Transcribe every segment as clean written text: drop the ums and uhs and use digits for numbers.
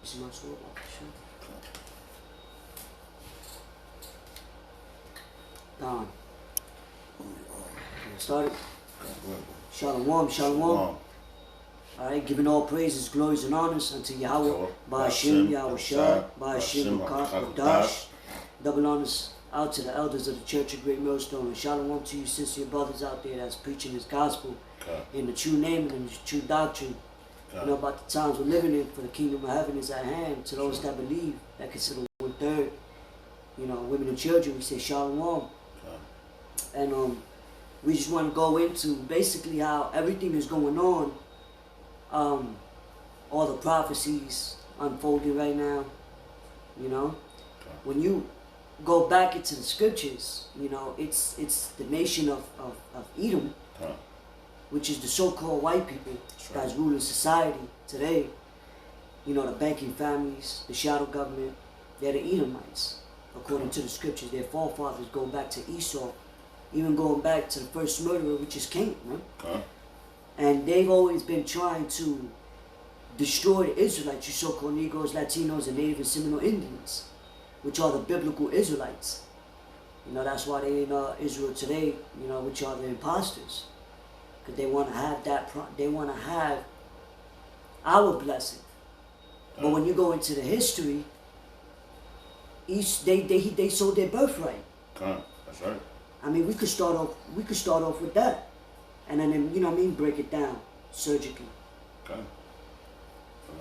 see my sword? Don. Started. Shalom, shalom. Alright, giving all praises, glories, and honors unto Yahweh, Ba'ashim, Yahweh Shah, Ba'ashim, Kodash. Double honors out to the elders of the Church of Great Millstone. And shalom to you sincere brothers out there that's preaching this gospel in the true name and in the true doctrine. You know about the times we're living in, for the kingdom of heaven is at hand. To those that believe, that consider 1/3, women and children, we say shalom. And we just want to go into basically how everything is going on. All the prophecies unfolding right now. When you go back into the scriptures, it's the nation of Edom, which is the so-called white people that's ruling society today. The banking families, the shadow government, they're the Edomites. According to the scriptures, their forefathers go back to Esau, even going back to the first murderer, which is Cain, right? And they've always been trying to destroy the Israelites, you so-called Negroes, Latinos, and Native and Seminole Indians, which are the biblical Israelites. That's why they in Israel today, which are the imposters. Because they want to have they want to have our blessing. But when you go into the history, they sold their birthright. That's right. I mean, we could start off with that. And then, break it down surgically. Okay. I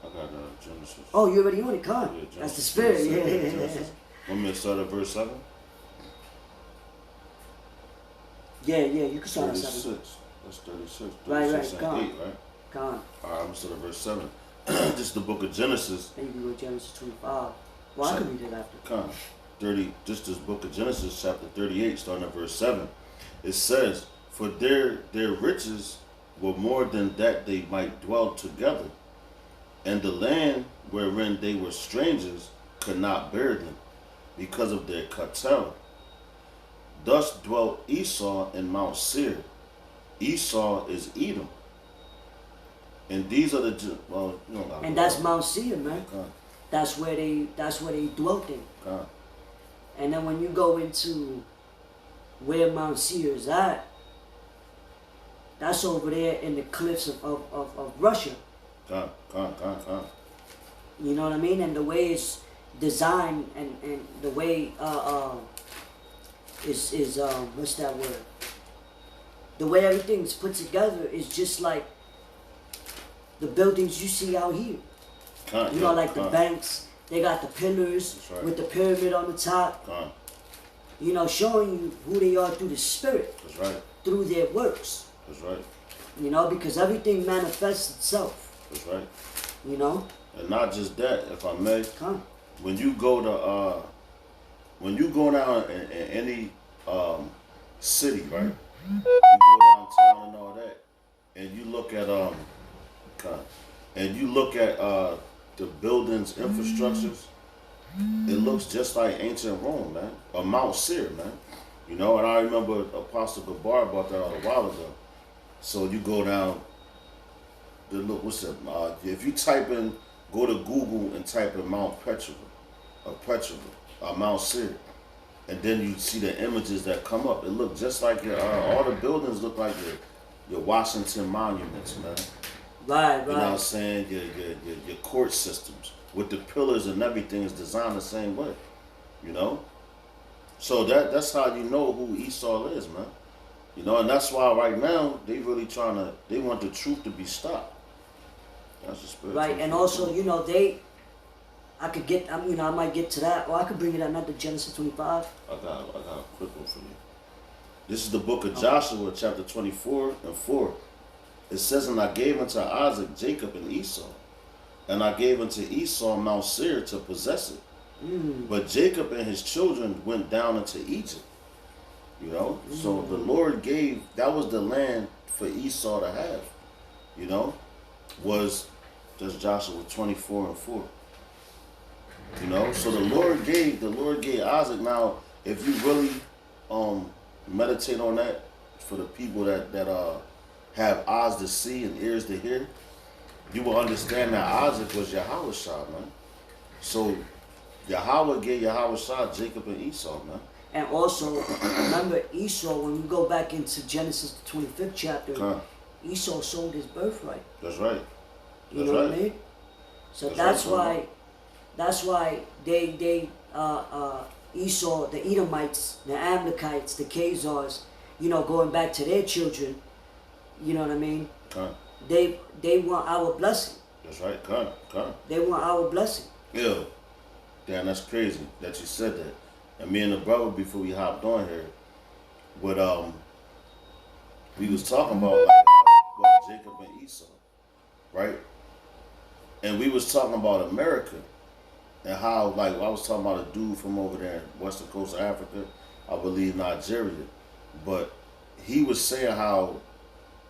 got Genesis. Oh, you already on it, Con. Yeah, that's the spirit. Yeah. Want me to start at verse 7? Yeah, you can start at 7. 36. That's 36. Right, and 8, right? Con. Alright, I'm going to start at verse 7. This is the book of Genesis. And you can go to Genesis 25. Well, I can read it after. Con. This book of Genesis, chapter 38, starting at verse 7. It says, "For their riches were more than that they might dwell together, and the land wherein they were strangers could not bear them, because of their cartel. Thus dwelt Esau in Mount Seir." Esau is Edom. And these are the and that's Mount Seir, man. That's where they dwelt in. And then when you go into where Mount Seir is at, that's over there in the cliffs of Russia. You know what I mean? And the way it's designed and the way is what's that word? The way everything's put together is just like the buildings you see out here. The banks, they got the pillars with the pyramid on the top. Showing you who they are through the spirit. That's right. Through their works. That's right. Because everything manifests itself. That's right. And not just that, if I may. When you go down in any city, right? You go downtown and all that, and you look at the buildings, infrastructures. It looks just like ancient Rome, man, or Mount Seir, man. And I remember Apostle Gabar brought that out a while ago. So you go down, if you go to Google and type in Mount Petra, Mount Seir, and then you see the images that come up. It looks just like all the buildings look like your Washington monuments, man. Right. You know what I'm saying? Your court systems with the pillars and everything is designed the same way. So that's how you know who Esau is, man. And that's why right now they want the truth to be stopped. That's the spirit. Right, and also, I might get to that, or I could bring it up to Genesis 25. I got a quick one for you. This is the book of Joshua, chapter 24 and 4. It says, "And I gave unto Isaac Jacob and Esau, and I gave unto Esau Mount Seir to possess it. But Jacob and his children went down into Egypt." So the Lord gave, that was the land for Esau to have, was just Joshua 24 and 4. So the Lord gave Isaac. Now, if you really meditate on that, for the people that have eyes to see and ears to hear, you will understand that Isaac was Yahweh Shah, man. So Yahweh gave Yahweh Shah Jacob and Esau, man. And also, remember Esau, when we go back into Genesis the 25th chapter, Esau sold his birthright. That's right. You know what I mean? So that's why they Esau, the Edomites, the Amalekites, the Khazars, you know, going back to their children, you know what I mean? They want our blessing. That's right, They want our blessing. Yeah. Damn, that's crazy that you said that. And me and the brother, before we hopped on here, we was talking about like Jacob and Esau, right? And we was talking about America and how, like, I was talking about a dude from over there in western coast of Africa, I believe Nigeria, but he was saying how,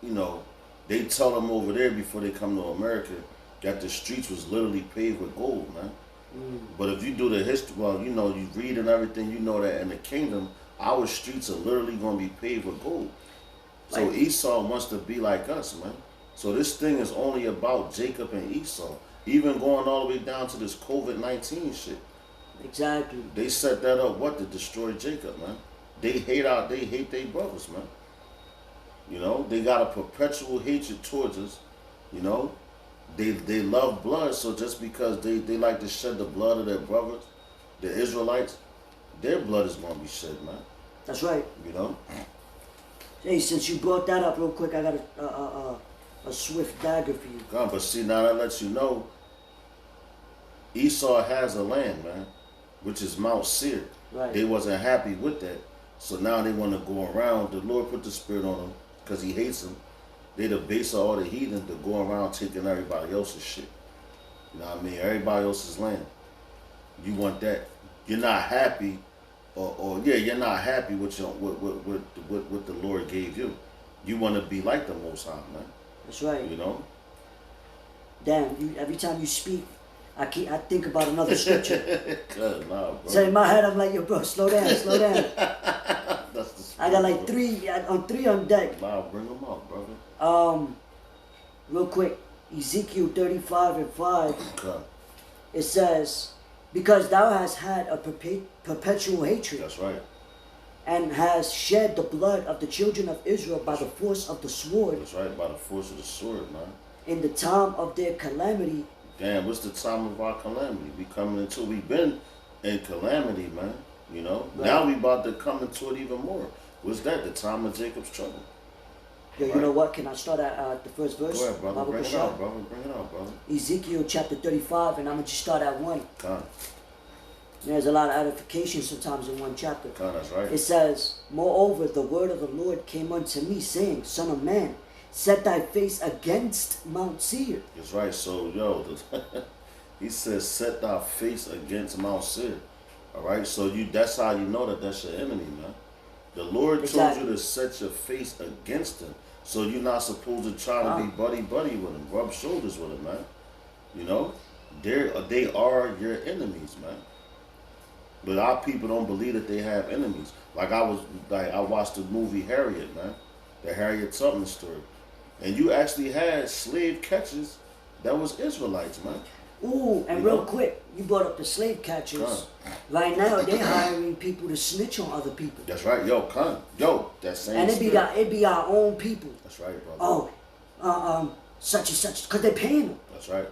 you know, they tell them over there before they come to America that the streets was literally paved with gold, man. But if you do the history, well, you know, you read and everything, you know that in the kingdom, our streets are literally going to be paved with gold. So Esau wants to be like us, man. So this thing is only about Jacob and Esau. Even going all the way down to this COVID-19 shit. Exactly. They set that up, what, to destroy Jacob, man. They hate their brothers, man. You know, they got a perpetual hatred towards us, you know. They love blood, so just because they like to shed the blood of their brothers, the Israelites, their blood is going to be shed, man. That's right. You know? Hey, since you brought that up real quick, I got a swift dagger for you. God, but see, now that lets you know, Esau has a land, man, which is Mount Seir. Right. They wasn't happy with that, so now they want to go around. The Lord put the spirit on them because he hates them. They the base of all the heathen to go around taking everybody else's shit. You know what I mean? Everybody else's land. You want that. You're not happy, you're not happy with what the Lord gave you. You want to be like the Most High, man. That's right. You know? Damn, every time you speak, I think about another scripture. Nah, bro. So in my head, I'm like, yo, bro, slow down. I got like three on deck. Nah, bring them up, brother. Real quick, Ezekiel 35:5. Okay. It says, because thou hast had a perpetual hatred. That's right. And has shed the blood of the children of Israel by the force of the sword. That's right, by the force of the sword, man. In the time of their calamity. Damn, what's the time of our calamity? We've been in calamity, man. You know? Right. Now we about to come into it even more. What's that? The time of Jacob's trouble. Yo, you know what? Can I start at the first verse? Go ahead, brother. Bring it out, brother. Bring it out, brother. Ezekiel chapter 35, and I'm going to just start at 1. There's a lot of edification sometimes in one chapter. That's right. It says, moreover, the word of the Lord came unto me, saying, Son of man, set thy face against Mount Seir. That's right. So, yo, he says, set thy face against Mount Seir. All right? So that's how you know that that's your enemy, man. The Lord told you to set your face against him. So you're not supposed to try to be buddy with him, rub shoulders with him, man. You know? They are your enemies, man. But our people don't believe that they have enemies. I watched the movie Harriet, man. The Harriet Tubman story. And you actually had slave catchers that was Israelites, man. Ooh, and real quick, you brought up the slave catchers. Right now, they're hiring people to snitch on other people. That's right, that same. And it'd be our own people. That's right, brother. Such and such, because they're paying them. That's right.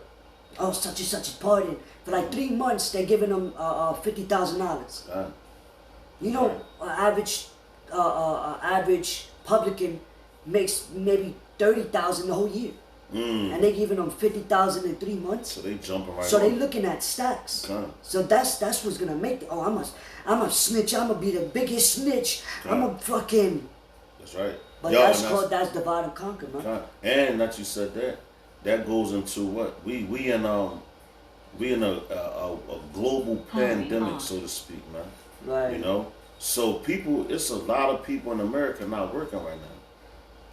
Oh, such and such is partying. For like 3 months, they're giving them $50,000. You know, average publican makes maybe $30,000 the whole year. And they giving them $50,000 in 3 months. So they jumping right. So they looking at stacks. So that's what's gonna make it. I'm a snitch. I'm gonna be the biggest snitch. I'm a fucking. That's right. But that's divide and conquer, man. And that you said that goes into what we in a global pandemic, so to speak, man. Right. You know, so it's a lot of people in America not working right now.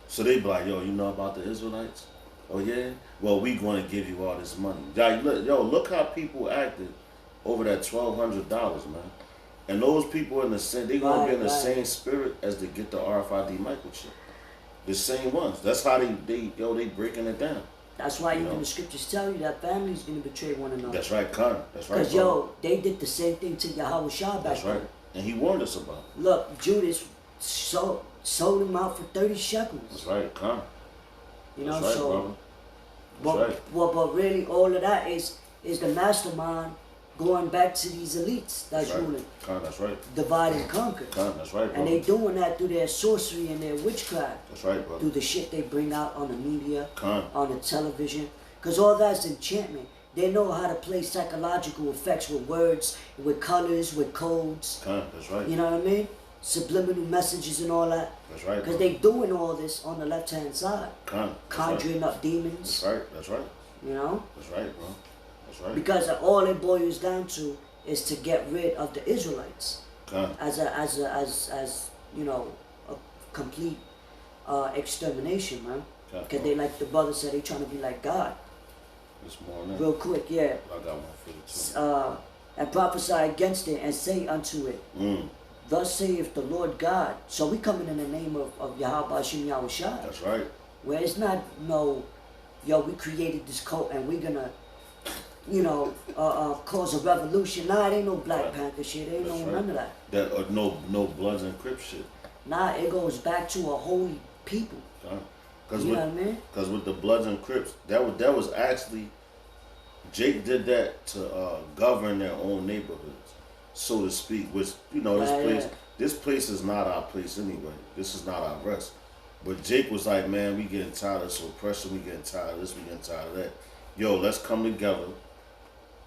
So they be like, yo, you know about the Israelites? Oh yeah? Well, we going to give you all this money. Look how people acted over that $1,200, man. And those people in the same, they going to be in the same spirit as to get the RFID microchip. The same ones. That's how they breaking it down. That's why even the scriptures tell you that families gonna betray one another. That's right, Khan. That's right. Because they did the same thing to Yahweh Shah back That's right. then. And he warned us about it. Look, Judas sold him out for 30 shekels. That's right, Khan. You know, that's right, so brother. But really all of that is the mastermind going back to these elites that's ruling. Khan, that's right. Divide and conquer. Khan, that's right, brother. And they doing that through their sorcery and their witchcraft. That's right, brother. Through the shit they bring out on the media, Khan. on the television. Because all that's enchantment. They know how to play psychological effects with words, with colors, with codes. Khan, that's right. You know what I mean? Subliminal messages and all that. That's right. Because they doing all this on the left-hand side. Khan, conjuring up demons. That's right, that's right. You know? That's right, bro. That's right. Because all it boils down to is to get rid of the Israelites. Khan. As you know, a complete extermination, man. Because they, like the brother said, they trying to be like God. This morning. Real quick, yeah. I got one for you too. And prophesy against it and say unto it, thus saith the Lord God. So we coming in the name of Yahweh Hashem Yahweh Shai. That's right. Where it's not we created this cult and we're gonna, cause a revolution. Nah, it ain't no Black Panther shit. It ain't none of that. That no Bloods and Crips shit. Nah, it goes back to a holy people. You know what I mean? Because with the Bloods and Crips, that was actually, Jake did that to govern their own neighborhoods, so to speak. Which this place is not our place anyway. This is not our rest. But Jake was like, man, we getting tired of this oppression. We getting tired of this. We getting tired of that. Yo, let's come together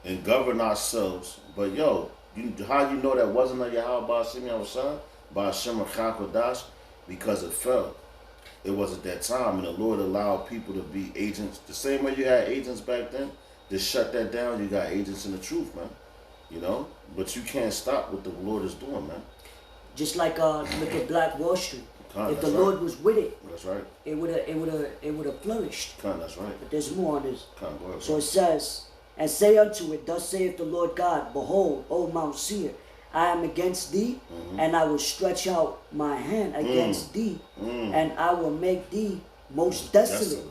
and govern ourselves. But yo, how you know that wasn't a Yahweh Hashem Yahweh by Hashem Kodash? Because it fell. It was at that time, and the Lord allowed people to be agents. The same way you had agents back then, to shut that down, you got agents in the truth, man. You know? But you can't stop what the Lord is doing, man. Just like look at Black Wall Street. If the Lord was with it, that's right. It would have flourished. That's right. But there's more on this. Go ahead, so it says, and say unto it, thus saith the Lord God, behold, O Mount Seir, I am against thee, and I will stretch out my hand against thee, and I will make thee most desolate.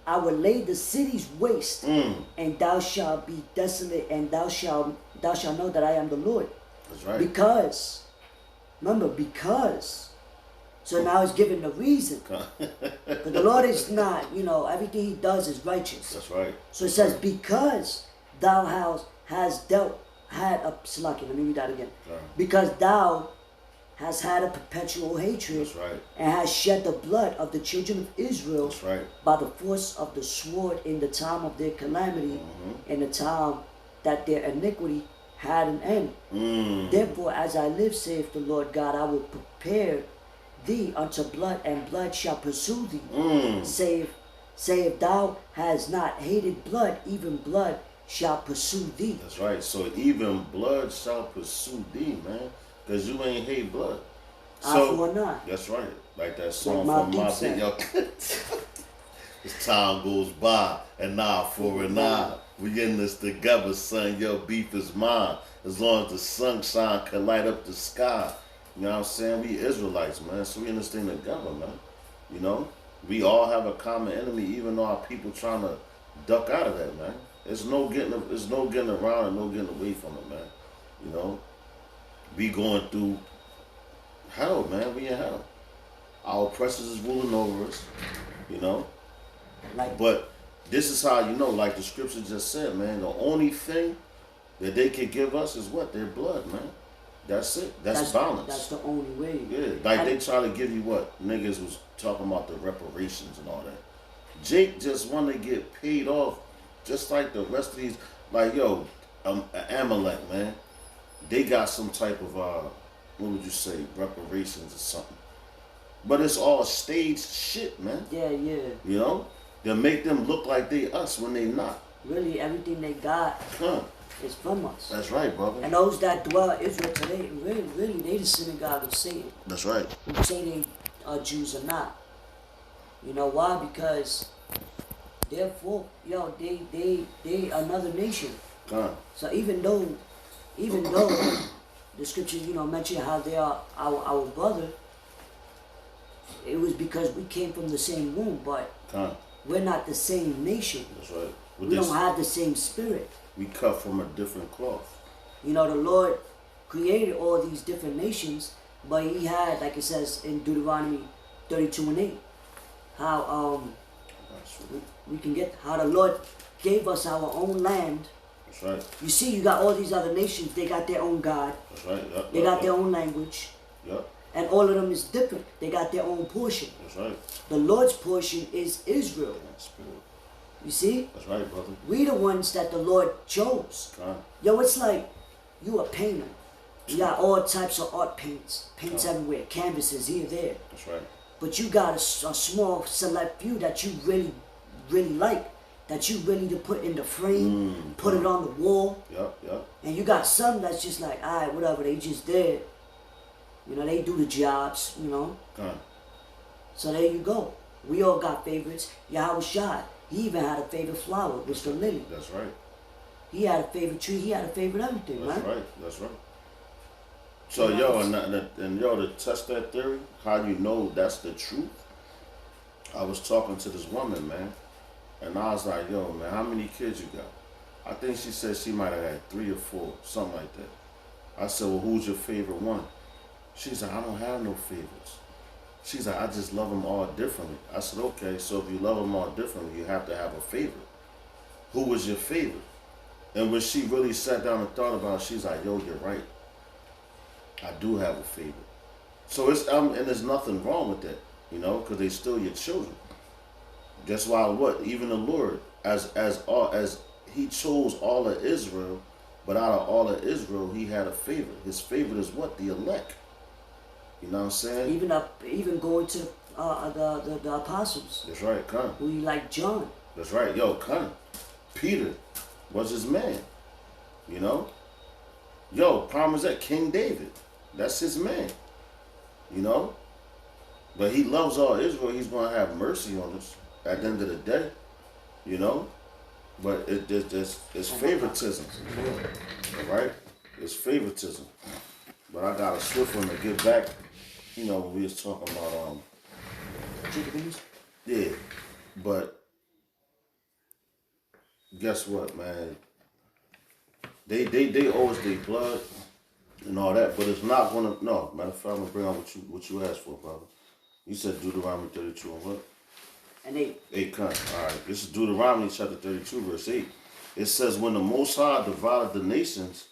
I will lay the cities waste, and thou shalt be desolate, and thou shalt know that I am the Lord. That's right. Because, so now he's giving the reason. But the Lord is not, everything he does is righteous. That's right. So it says, because thou let me read that again. Because thou hast had a perpetual hatred, that's right, and hast shed the blood of the children of Israel, that's right, by the force of the sword in the time of their calamity, in the time that their iniquity had an end. Therefore, as I live, saith the Lord God, I will prepare thee unto blood, and blood shall pursue thee. Say if thou hast not hated blood, even blood shall pursue thee. That's right. So even blood shall pursue thee, man. Because you ain't hate blood. So, eye for an eye. That's right. Like that song like from my big yo. As time goes by, an eye for an eye. We in this together, son. Yo, beef is mine. As long as the sunshine can light up the sky. You know what I'm saying? We Israelites, man. So we in this thing together, man. You know? We all have a common enemy, even though our people trying to duck out of that, man. There's no getting around and no getting away from it, man. You know? We going through hell, man. We in hell. Our oppressors is ruling over us, you know? But this is how you know, like the scripture just said, man, the only thing that they can give us is what? Their blood, man. That's it. That's balance. That's the only way. Yeah, like they try to give you what? Niggas was talking about the reparations and all that. Jake just want to get paid off just like the rest of these. Like, yo, Amalek, man. They got some type of, what would you say, reparations or something. But it's all staged shit, man. Yeah. You know? They make them look like they us when they not. Really, everything they got is from us. That's right, brother. And those that dwell in Israel today, really, they the synagogue of Satan. That's right. Who say they are Jews or not. You know why? Because therefore, they another nation. So even though the scriptures, mention how they are our brother, it was because we came from the same womb, but we're not the same nation. That's right. We don't have the same spirit. We cut from a different cloth. You know, the Lord created all these different nations, but he had, like it says in Deuteronomy 32:8, how we can get, how the Lord gave us our own land. That's right. You see, you got all these other nations, they got their own God. That's right. Yep, they got their own language. Yep. And all of them is different. They got their own portion. That's right. The Lord's portion is Israel. You see? That's right, brother. We the ones that the Lord chose. Right. Yo, it's like you a painter. You got all types of art paints. Paints everywhere. Canvases here, there. That's right. But you got a small select few that you really, really like. That you really to put in the frame. Put it on the wall. Yep, yep. And you got some that's just like, alright, whatever. They just there. You know, they do the jobs, you know. So there you go. We all got favorites. Yahweh Shai, he even had a favorite flower, which the lily. That's right. He had a favorite tree. He had a favorite everything, That's right? right. That's right. So, yo, and yo, to test that theory, how you know that's the truth? I was talking to this woman, man, and I was like, yo, man, how many kids you got? I think she said she might have had 3 or 4, something like that. I said, well, who's your favorite one? She's like, I don't have no favorites. She's like, I just love them all differently. I said, okay, so if you love them all differently, you have to have a favorite. Who was your favorite? And when she really sat down and thought about it, she's like, yo, you're right. I do have a favorite. So it's, and there's nothing wrong with that, you know, because they still your children. That's why what? Even the Lord, as he chose all of Israel, but out of all of Israel, he had a favorite. His favorite is what? The elect. You know what I'm saying? Even going to the apostles. That's right, come. Who you like John. That's right, yo, come. Peter was his man. You know? Yo, problem is that King David, that's his man. You know? But he loves all Israel. He's going to have mercy on us at the end of the day. You know? But it's favoritism. All right? It's favoritism. But I got a swift one to get back. You know, when we was talking about yeah, but guess what, man? They owe us their blood and all that, but it's not gonna. No, matter of fact, I'm gonna bring out what you asked for, brother. You said Deuteronomy 32 and what? And 8. 8 comes. All right, this is Deuteronomy chapter 32, verse 8. It says, when the Most High divided the nations,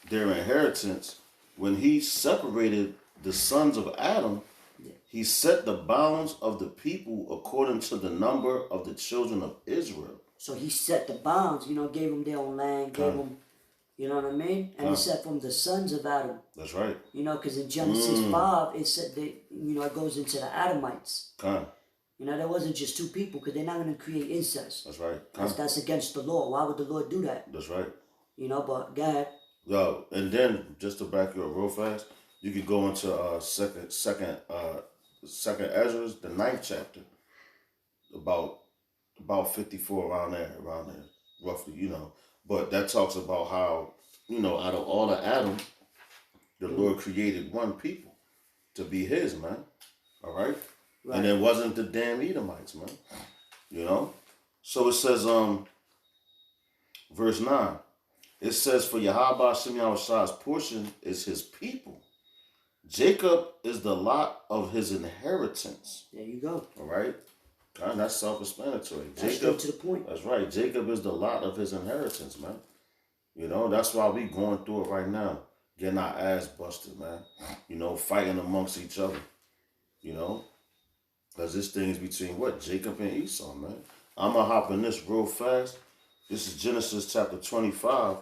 their inheritance, when he separated the sons of Adam, he set the bounds of the people according to the number of the children of Israel. So he set the bounds, you know, gave them their own land, gave them, you know what I mean? And he said from the sons of Adam. That's right. You know, because in Genesis 5, it said that, you know, it goes into the Adamites. You know, there wasn't just 2 people, because they're not going to create incest. That's right. That's against the law. Why would the Lord do that? That's right. You know, but go ahead. Yo, and then just to back you up real fast, you could go into second Ezra, the 9th chapter, about 54 around there, roughly, you know. But that talks about how, you know, out of all of Adam, the Lord created one people to be his, man. All right? And it wasn't the damn Edomites, man. You know? So it says, verse 9, it says, for Yahweh Shem Shai's portion is his people. Jacob is the lot of his inheritance. There you go. All right? That's self-explanatory. That's straight to the point. That's right. Jacob is the lot of his inheritance, man. You know, that's why we going through it right now. Getting our ass busted, man. You know, fighting amongst each other. You know? Because this thing is between what? Jacob and Esau, man. I'm going to hop in this real fast. This is Genesis chapter 25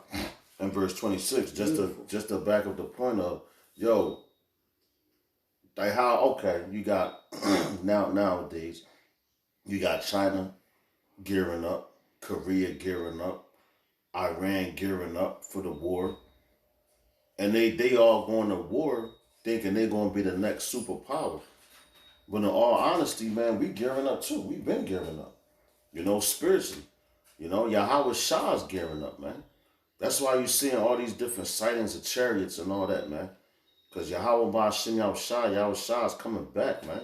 and verse 26. Just to back up the point of, yo, like how, okay, you got, nowadays, you got China gearing up, Korea gearing up, Iran gearing up for the war. And they all going to war thinking they're going to be the next superpower. But in all honesty, man, we gearing up too. We've been gearing up, you know, spiritually. You know, Yahweh Shah's gearing up, man. That's why you're seeing all these different sightings of chariots and all that, man. Because Yahweh Shah is coming back, man.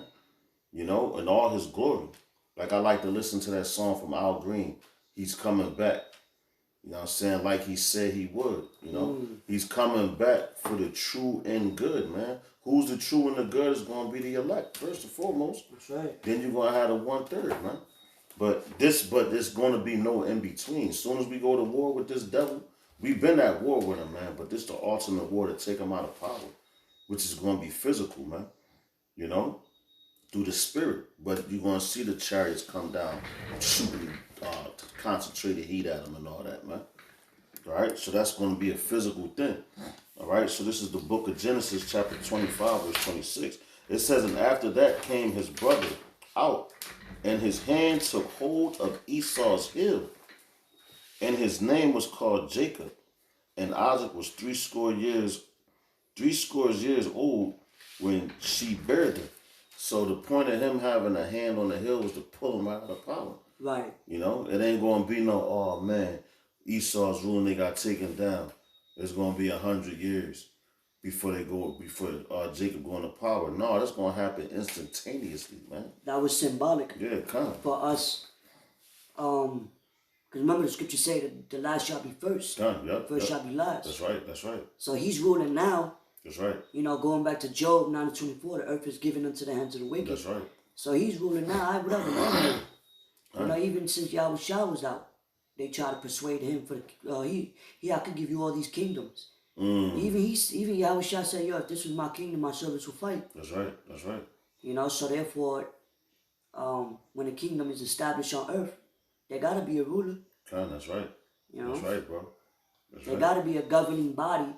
You know, in all his glory. Like I like to listen to that song from Al Green. He's coming back. You know what I'm saying? Like he said he would. You know, he's coming back for the true and good, man. Who's the true and the good is going to be the elect first and foremost. That's right. Then you're going to have the 1/3, man. But there's going to be no in between. As soon as we go to war with this devil, we've been at war with him, man. But this is the ultimate war to take him out of power, which is going to be physical, man. You know, through the spirit. But you're going to see the chariots come down, shooting concentrated heat at him and all that, man. All right, so that's going to be a physical thing. All right, so this is the book of Genesis, chapter 25, verse 26. It says, and after that came his brother out, and his hand took hold of Esau's heel, and his name was called Jacob, and Isaac was 60 years old when she bare him. So the point of him having a hand on the hill was to pull him out of power. Right. You know, it ain't going to be no, oh man, Esau's ruling, they got taken down. It's going to be 100 years before Jacob go into power. No, that's going to happen instantaneously, man. That was symbolic. Yeah, kind of. For us, because remember the scripture say that the last shall be first. First shall be last. That's right. So he's ruling now. That's right. You know, going back to Job 9:24, the earth is given unto the hands of the wicked. That's right. So he's ruling now. Whatever. You know, even since Yahushua was out, they try to persuade him for I could give you all these kingdoms. Even Yahushua said, yo, if this was my kingdom, my servants will fight. That's right. You know, so therefore, when a kingdom is established on earth, there gotta be a ruler. That's right. You know? That's right, bro. There gotta be a governing body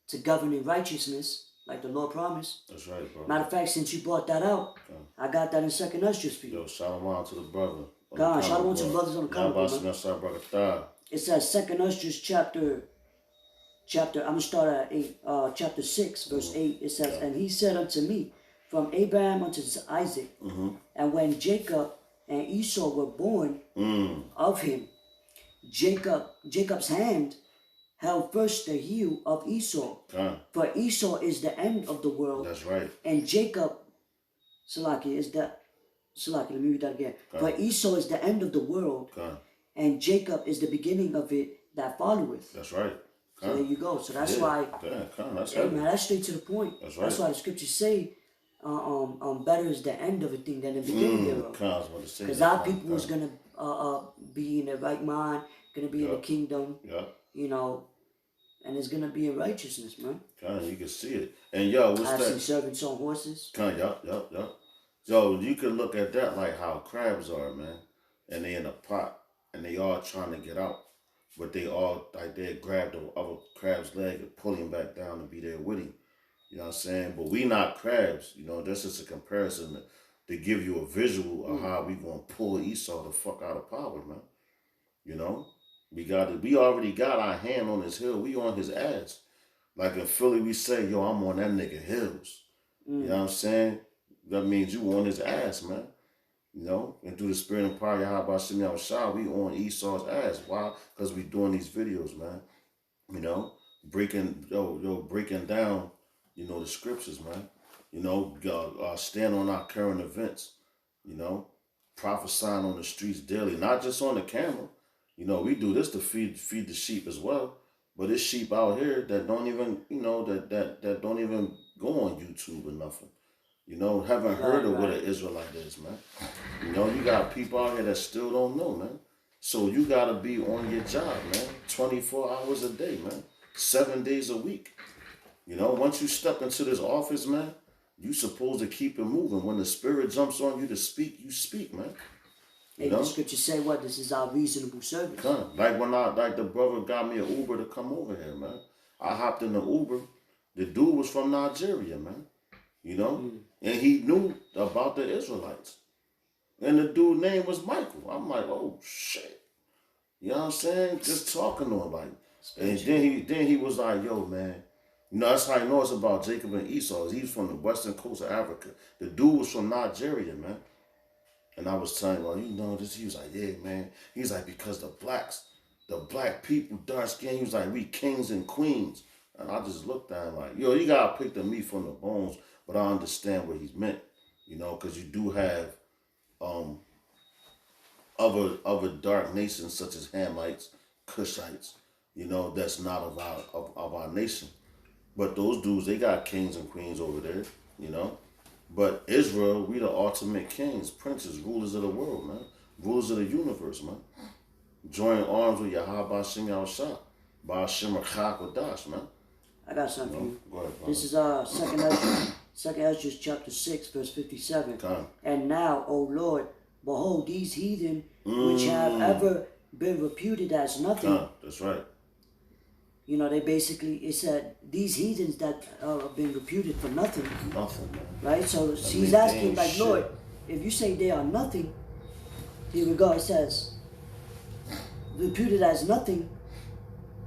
to govern in righteousness, like the Lord promised. That's right, bro. Matter of fact, since you brought that out, I got that in 2nd Esdras for you. Yo, shalom to the brother. God, shalom to the brothers on the comment. It says 2nd Esdras chapter, I'm going to start at 8, chapter 6, verse 8. It says, and he said unto me, from Abraham unto Isaac, and when Jacob and Esau were born of him, Jacob's hand held first the heel of Esau. For Esau is the end of the world. That's right. And Jacob, Salaki, let me read that again. For Esau is the end of the world, and Jacob is the beginning of it that followeth. That's right. So there you go. So that's why, man, that's straight to the point. That's why the scriptures say, better is the end of a thing than the beginning thereof. Because our people was gonna be in the right mind, gonna be in the kingdom. You know, and it's gonna be in righteousness, man. You can see it. And yo, what's that? I see servants on horses. Yup. So you can look at that like how crabs are, man. And they in a pot and they all trying to get out. But they all, like, they grab the other crab's leg and pull him back down and be there with him. You know what I'm saying? But we not crabs. You know, that's just a comparison to give you a visual of how we going to pull Esau the fuck out of power, man. You know? We already got our hand on his heel. We on his ass. Like in Philly, we say, yo, I'm on that nigga heels. You know what I'm saying? That means you on his ass, man. You know? And through the spirit and power of Yahweh Shem Yahushua, we on Esau's ass. Why? Because we doing these videos, man. You know? Breaking down, you know, the scriptures, man. You know, stand on our current events. You know? Prophesying on the streets daily. Not just on the camera. You know, we do this to feed the sheep as well. But there's sheep out here that don't even, you know, that don't even go on YouTube or nothing. You know, haven't heard of what an Israelite is, man. You know, you got people out here that still don't know, man. So you got to be on your job, man. 24 hours a day, man. 7 days a week. You know, once you step into this office, man, you supposed to keep it moving. When the spirit jumps on you to speak, you speak, man. You know? The scripture say what? This is our reasonable service. Like when the brother got me an Uber to come over here, man. I hopped in the Uber. The dude was from Nigeria, man. You know? And he knew about the Israelites. And the dude's name was Michael. I'm like, oh, shit. You know what I'm saying? Just talking to him, like. And then he was like, yo, man. You know, that's how I know it's about Jacob and Esau. He's from the western coast of Africa. The dude was from Nigeria, man. And I was telling him, well, you know this. He was like, yeah, man. He's like, because the black people, dark skin, he was like, we kings and queens. And I just looked at him like, yo, you got to pick the meat from the bones. But I understand what he's meant, you know, because you do have of a dark nation such as Hamites, Cushites, that's not of our nation. But those dudes, they got kings and queens over there, you know. But Israel, we the ultimate kings, princes, rulers of the world, man. Rulers of the universe, man. Join arms with Yahweh Shem Yahushua. Ba'ashem Rachak Wadash, man. I got something for you. Go ahead, brother. This is Second Ezra chapter 6, verse 57. Come. And now, O Lord, behold these heathen which have ever been reputed as nothing. That's right. They basically, it said, these heathens that have been reputed for nothing. Nothing, man. Right? So he's asking, like, shit. Lord, if you say they are nothing, here we go, it says, reputed as nothing,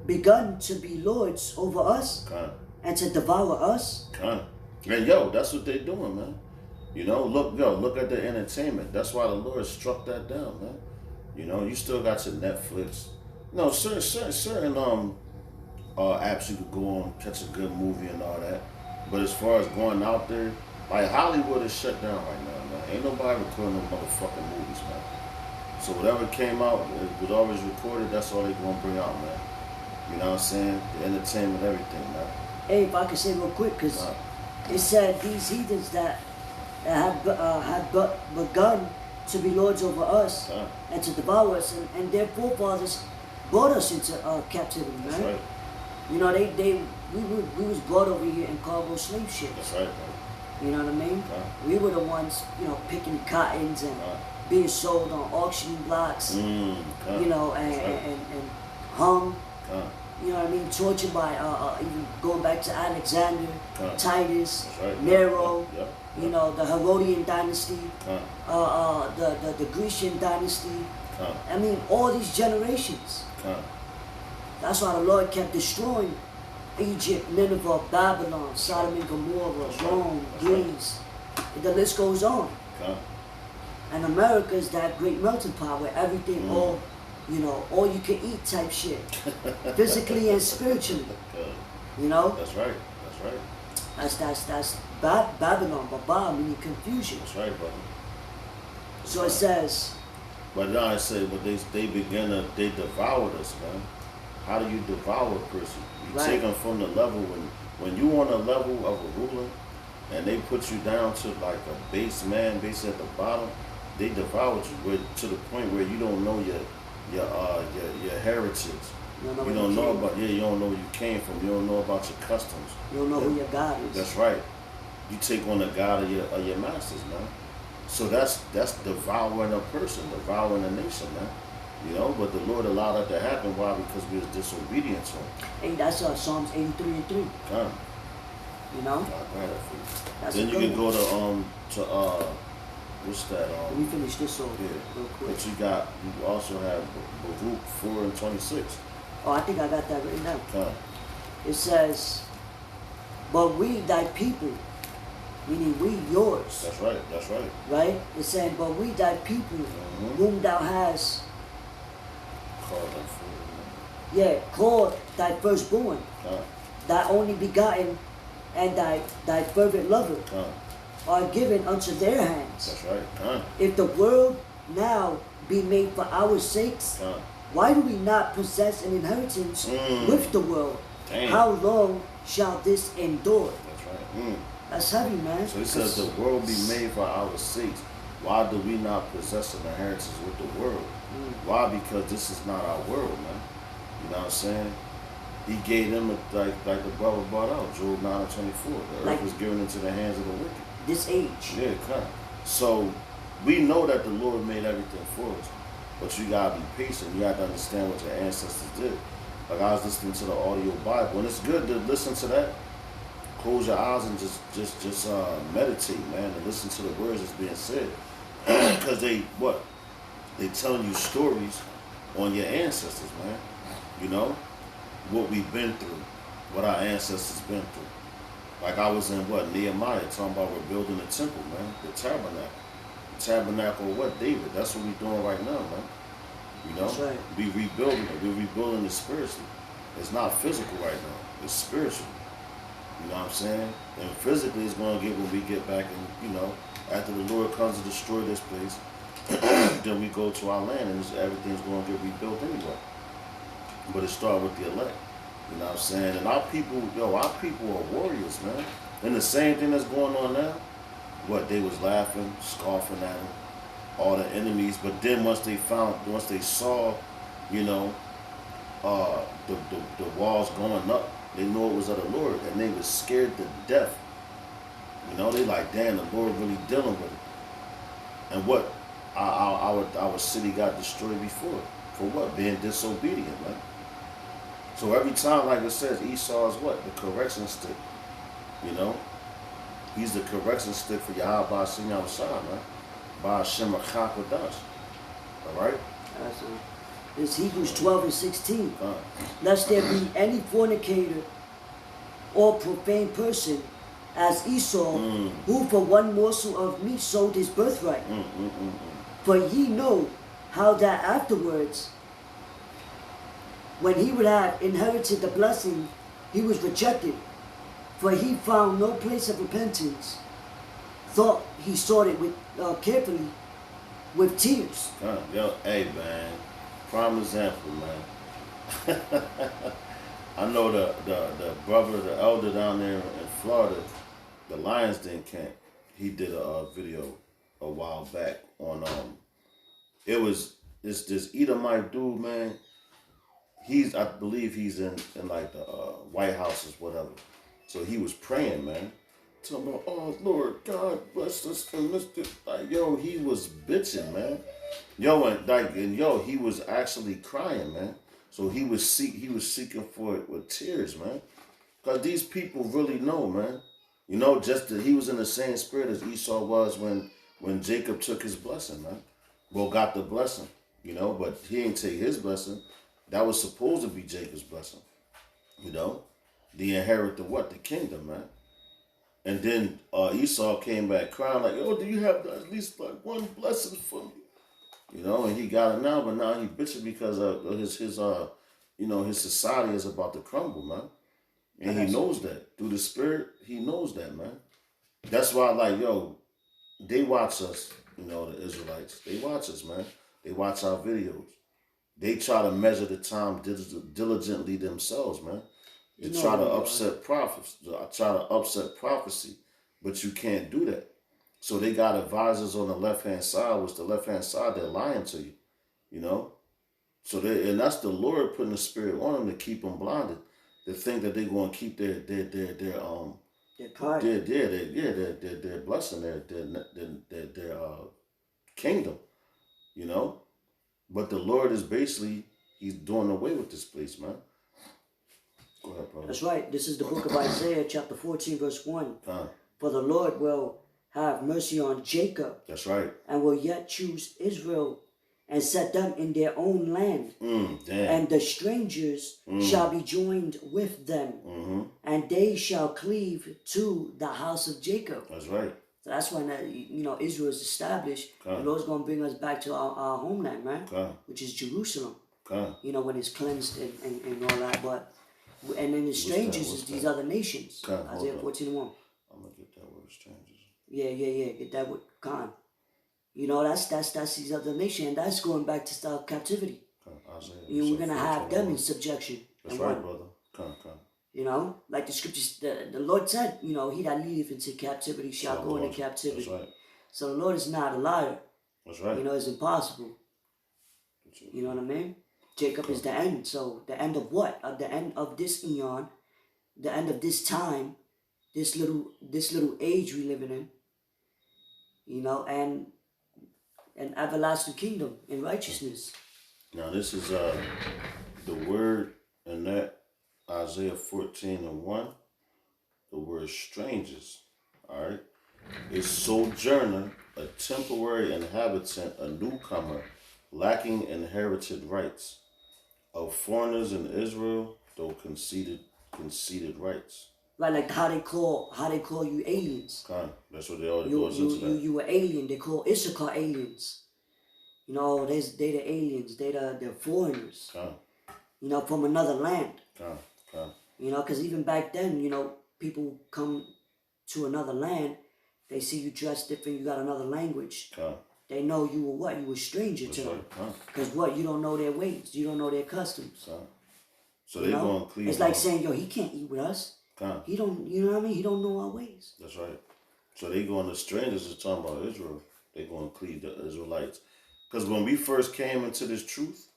begun to be lords over us, and to devour us. And that's what they're doing, man. Look at the entertainment. That's why the Lord struck that down, man. You still got your Netflix. Certain apps you could go on, catch a good movie and all that. But as far as going out there, like Hollywood is shut down right now, man. Ain't nobody recording no motherfucking movies, man. So whatever came out, it was always recorded. That's all they gonna bring out, man. You know what I'm saying? The entertainment, everything, man. Hey, if I could say real quick, because it said these heathens that had begun to be lords over us and to devour us, and their forefathers brought us into captivity, man. That's right. We was brought over here in cargo slave ships. That's right, bro. You know what I mean? We were the ones, picking cottons and being sold on auction blocks, and hung. You know what I mean? Tortured by even going back to Alexander, Titus, Nero. The Herodian dynasty, the Grecian dynasty. I mean, all these generations. That's why the Lord kept destroying Egypt, Nineveh, Babylon, Sodom and Gomorrah, Rome, Greece. The list goes on. And America is that great melting pot where everything all you can eat type shit. Physically and spiritually. That's right. That's Babylon, Baba, meaning confusion. That's right, brother. So it says. But now I say, they devoured us, man. How do you devour a person? You take them from the level when you on a level of a ruler, and they put you down to like a base man, base at the bottom. They devoured you to the point where you don't know your heritage. You don't know about you don't know where you came from. You don't know about your customs. You don't know who your God is. That's right. You take on the God of your masters, man. So that's devouring a person, devouring a nation, man. But the Lord allowed that to happen. Why? Because we was disobedient to Him. Hey, that's Psalms 83:3. God. Then you can go to what's that? Let me finish this off real quick. But you also have Baruch 4:26. Oh, I think I got that written down. It says, but we thy people, meaning we yours. That's right. Right? It's saying, but we thy people, whom thou hast called thy firstborn, thy only begotten, and thy fervent lover, are given unto their hands. That's right. If the world now be made for our sakes, why do we not possess an inheritance with the world? Damn. How long shall this endure? That's right. That's heavy, man. So he says the world be made for our sakes. Why do we not possess an inheritance with the world? Why? Because this is not our world, man. You know what I'm saying? He gave them, like the brother brought out, Job 9:24. The earth was given into the hands of the wicked. This age. Yeah, so we know that the Lord made everything for us. But you gotta be patient. You gotta understand what your ancestors did. Like I was listening to the audio Bible, and it's good to listen to that. Close your eyes and just meditate, man, and listen to the words that's being said. Because they telling you stories on your ancestors, man. What we've been through, what our ancestors been through. Like I was in Nehemiah talking about we're building a temple, man, the tabernacle. The tabernacle of what? David. That's what we're doing right now, man. That's right. We rebuilding it. We're rebuilding it spiritually. It's not physical right now. It's spiritual. You know what I'm saying? And physically it's going to get when we get back and, after the Lord comes to destroy this place, then we go to our land and everything's going to get rebuilt anyway. But it started with the elect. You know what I'm saying? And our people are warriors, man. And the same thing that's going on now, what, they was laughing, scoffing at him, all the enemies. But then once they saw, you know, the walls going up, they knew it was of the Lord, and they was scared to death. You know, they like, damn, the Lord really dealing with it. And what? Our city got destroyed before. For what? Being disobedient, man. So every time, like it says, Esau is what? The correction stick. You know? He's the correction stick for Yahweh Sing outside, man. By Hashem HaKadosh. Alright? It's Hebrews 12 and 16. Lest there be any fornicator or profane person as Esau, who for one morsel of meat sold his birthright. For ye know how that afterwards, when he would have inherited the blessing, he was rejected, for he found no place of repentance. Thought he sought it with carefully with tears. Yo, hey man, prime example, man. I know the brother, the elder down there in Florida, the Lions Den camp. He did a video a while back on it's this Edomite dude, man. I believe he's in like the White House or whatever. So he was praying, man. Talking about, oh Lord God bless us from this. Like, yo, he was bitching, man. Yo, he was actually crying, man. So he was seeking for it with tears, man. Cause these people really know, man. You know, just that he was in the same spirit as Esau was when Jacob took his blessing, man. Well, got the blessing, you know, but he didn't take his blessing. That was supposed to be Jacob's blessing, you know. The inherit the what? The kingdom, man. And then Esau came back crying like, oh, do you have at least like one blessing for me? You know, and he got it now, but now he bitching because his his society is about to crumble, man. And he knows that. Through the spirit, he knows that, man. That's why, like, yo, they watch us, you know, the Israelites. They watch us, man. They watch our videos. They try to measure the time diligently themselves, man. They try to upset prophecy, but you can't do that. So they got advisors on the left-hand side, which the left-hand side, they're lying to you, you know? So and that's the Lord putting the spirit on them to keep them blinded. They think that they're going to keep their blessing, their kingdom, you know? But the Lord is basically, he's doing away with this place, man. Go ahead, brother. That's right. This is the book of Isaiah, chapter 14, verse 1. For the Lord will have mercy on Jacob. That's right. And will yet choose Israel and set them in their own land. And the strangers shall be joined with them. And they shall cleave to the house of Jacob. That's right. So that's when, Israel is established. The Lord's going to bring us back to our homeland, man, which is Jerusalem. You know, when it's cleansed and all that. And then the strangers is these other nations. Isaiah 14:1. I'm going to get that word, strangers. Yeah. Get that word, Khan. You know, that's these other nations. And that's going back to captivity. We're going to have them in subjection. That's right, brother. Khan. You know, like the scriptures, the Lord said, you know, he that leadeth into captivity shall go into captivity. That's right. So the Lord is not a liar. That's right. You know, it's impossible. You know what I mean? Jacob is the end. So the end of what? The end of this eon, the end of this time, this little age we living in. You know, and an everlasting kingdom in righteousness. Now this is the word in that Isaiah 14:1. The word strangers. All right. Is sojourner, a temporary inhabitant, a newcomer, lacking inherited rights. Of foreigners in Israel, though conceded rights. Right, like how they call you aliens. That's what they always goes into that. You were alien. They call Issachar aliens. You know, they the aliens. They're foreigners. You know, from another land. You know, because even back then, you know, people come to another land, they see you dressed different, you got another language. they know you were what? You were a stranger to them. Because what? You don't know their ways. You don't know their customs. So they going to cleave. It's like saying, yo, he can't eat with us. He don't, you know what I mean? He don't know our ways. That's right. So they going to strangers is talking about Israel. They going to cleave the Israelites. Because when we first came into this truth,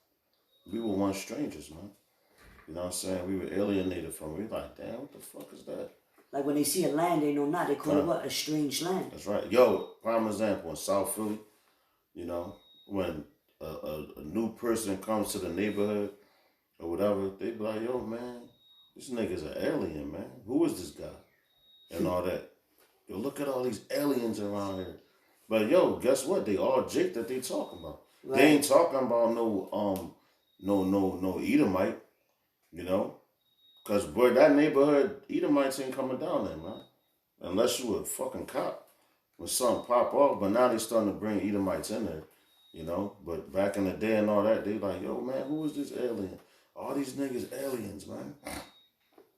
we were once strangers, man. You know what I'm saying? We were alienated from it. We like, damn, what the fuck is that? Like when they see a land they know not, they call it what? A strange land. That's right. Yo, prime example, in South Philly, you know, when a new person comes to the neighborhood or whatever, they be like, yo, man, this nigga's an alien, man. Who is this guy? And all that. Yo, look at all these aliens around here. But yo, guess what? They all Jake that they talking about. Right. They ain't talking about no Edomite, you know? Because, boy, that neighborhood, Edomites ain't coming down there, man. Unless you a fucking cop. When something pop off, but now they starting to bring Edomites in there, you know? But back in the day and all that, they like, yo, man, who is this alien? All these niggas aliens, man.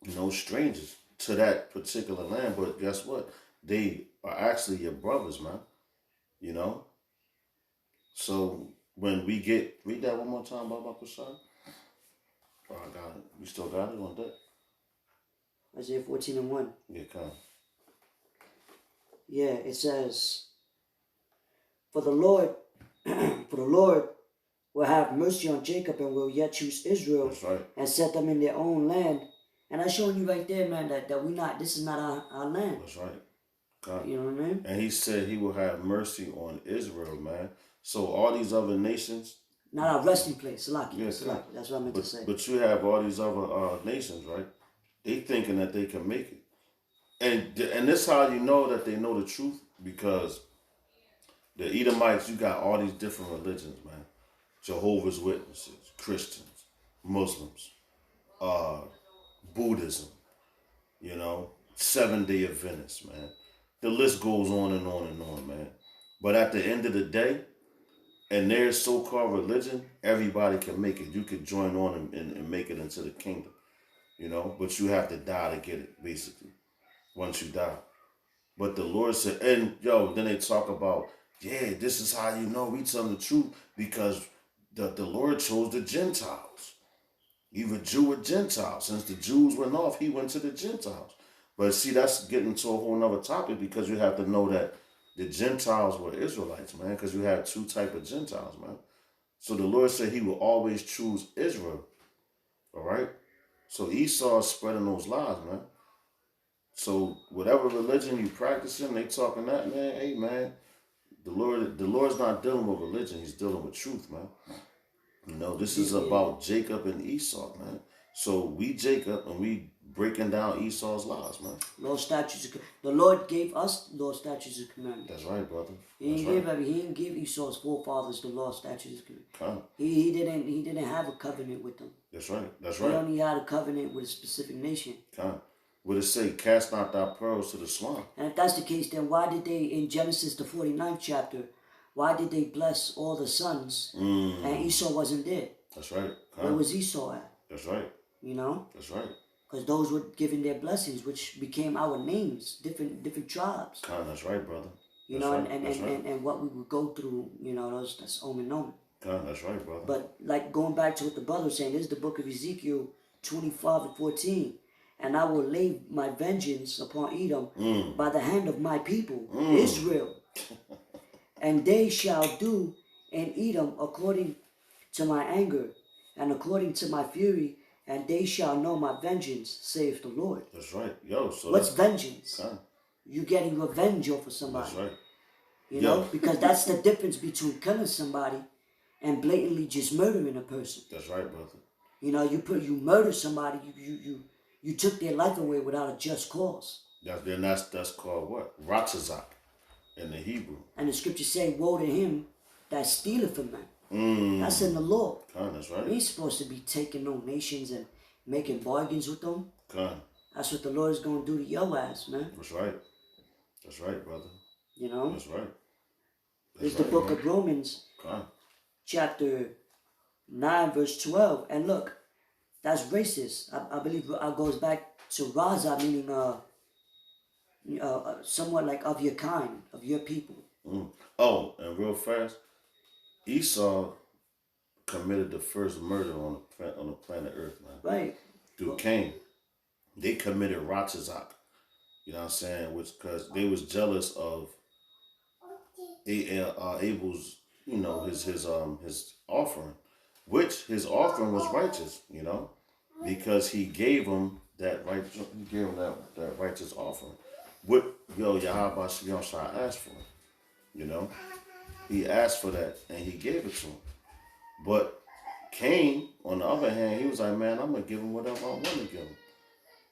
You know, strangers to that particular land. But guess what? They are actually your brothers, man. You know? So, when we get... Read that one more time, Baba Kushai. Oh, I got it. You still got it on that? Isaiah 14:1. Yeah, come. Yeah, it says, For the Lord will have mercy on Jacob and will yet choose Israel. That's right. And set them in their own land. And I showing you right there, man, that this is not our land. That's right. God. You know what I mean? And he said he will have mercy on Israel, man. So all these other nations... Not our resting place, Salaki. Yes, Salaki. That's what I meant to say. But you have all these other nations, right? They thinking that they can make it. And this how you know that they know the truth, because the Edomites, you got all these different religions, man. Jehovah's Witnesses, Christians, Muslims, Buddhism, you know, Seventh-day Adventists, man. The list goes on and on and on, man. But at the end of the day, in their so-called religion, everybody can make it. You could join on and make it into the kingdom, you know. But you have to die to get it, basically, once you die. But the Lord said, and yo, then they talk about, yeah, this is how you know we tell the truth, because the Lord chose the Gentiles. Either Jew or Gentile. Since the Jews went off, he went to the Gentiles. But see, that's getting to a whole nother topic, because you have to know that the Gentiles were Israelites, man, because you have two types of Gentiles, man. So the Lord said he will always choose Israel, all right? So Esau is spreading those lies, man. So whatever religion you practicing, they talking that, man, hey, man, the Lord's not dealing with religion. He's dealing with truth, man. You know, this is about Jacob and Esau, man. So we Jacob, and we breaking down Esau's lies, man. Law, statutes, the Lord gave us law, statutes, and commandments. That's right, brother. He didn't give Esau's forefathers the law, statutes, and commandments. He didn't have a covenant with them. That's right. That's right. He only had a covenant with a specific nation. Would it say, cast not thy pearls to the swine? And if that's the case, then why did they, in Genesis, the 49th chapter, why did they bless all the sons and Esau wasn't there? That's right. Where was Esau at? That's right. You know? That's right. Because those were given their blessings, which became our names, different tribes. That's right, brother. You know, right. and what we would go through, you know, that's omen. That's right, brother. But like going back to what the brother was saying, this is the book of Ezekiel 25:14. And I will lay my vengeance upon Edom by the hand of my people, Israel. And they shall do in Edom according to my anger and according to my fury, and they shall know my vengeance, saith the Lord. That's right. Yo, so what's vengeance? You getting revenge over somebody. That's right. You know, because that's the difference between killing somebody and blatantly just murdering a person. That's right, brother. You know, you murder somebody, you took their life away without a just cause. That's called what? Ratzazak in the Hebrew. And the scriptures say, woe to him that stealeth from man. That's in the law. That's right. We ain't supposed to be taking no nations and making bargains with them. That's what the Lord is going to do to your ass, man. That's right. That's right, brother. You know? That's right. It's the book of Romans, chapter 9, verse 12. And look, that's racist. I believe it goes back to Raza, meaning somewhat like of your kind, of your people. Oh, and real fast, Esau committed the first murder on the planet Earth, man. Right. Through Cain. They committed Ratchazak. You know what I'm saying? Which, because they was jealous of Abel's, his offering, which his offering was righteous, because he gave him that right, he gave him that righteous offering. What Yahweh Shai asked for, he asked for that and he gave it to him. But Cain, on the other hand, he was like, man, I'm gonna give him whatever I want to give him.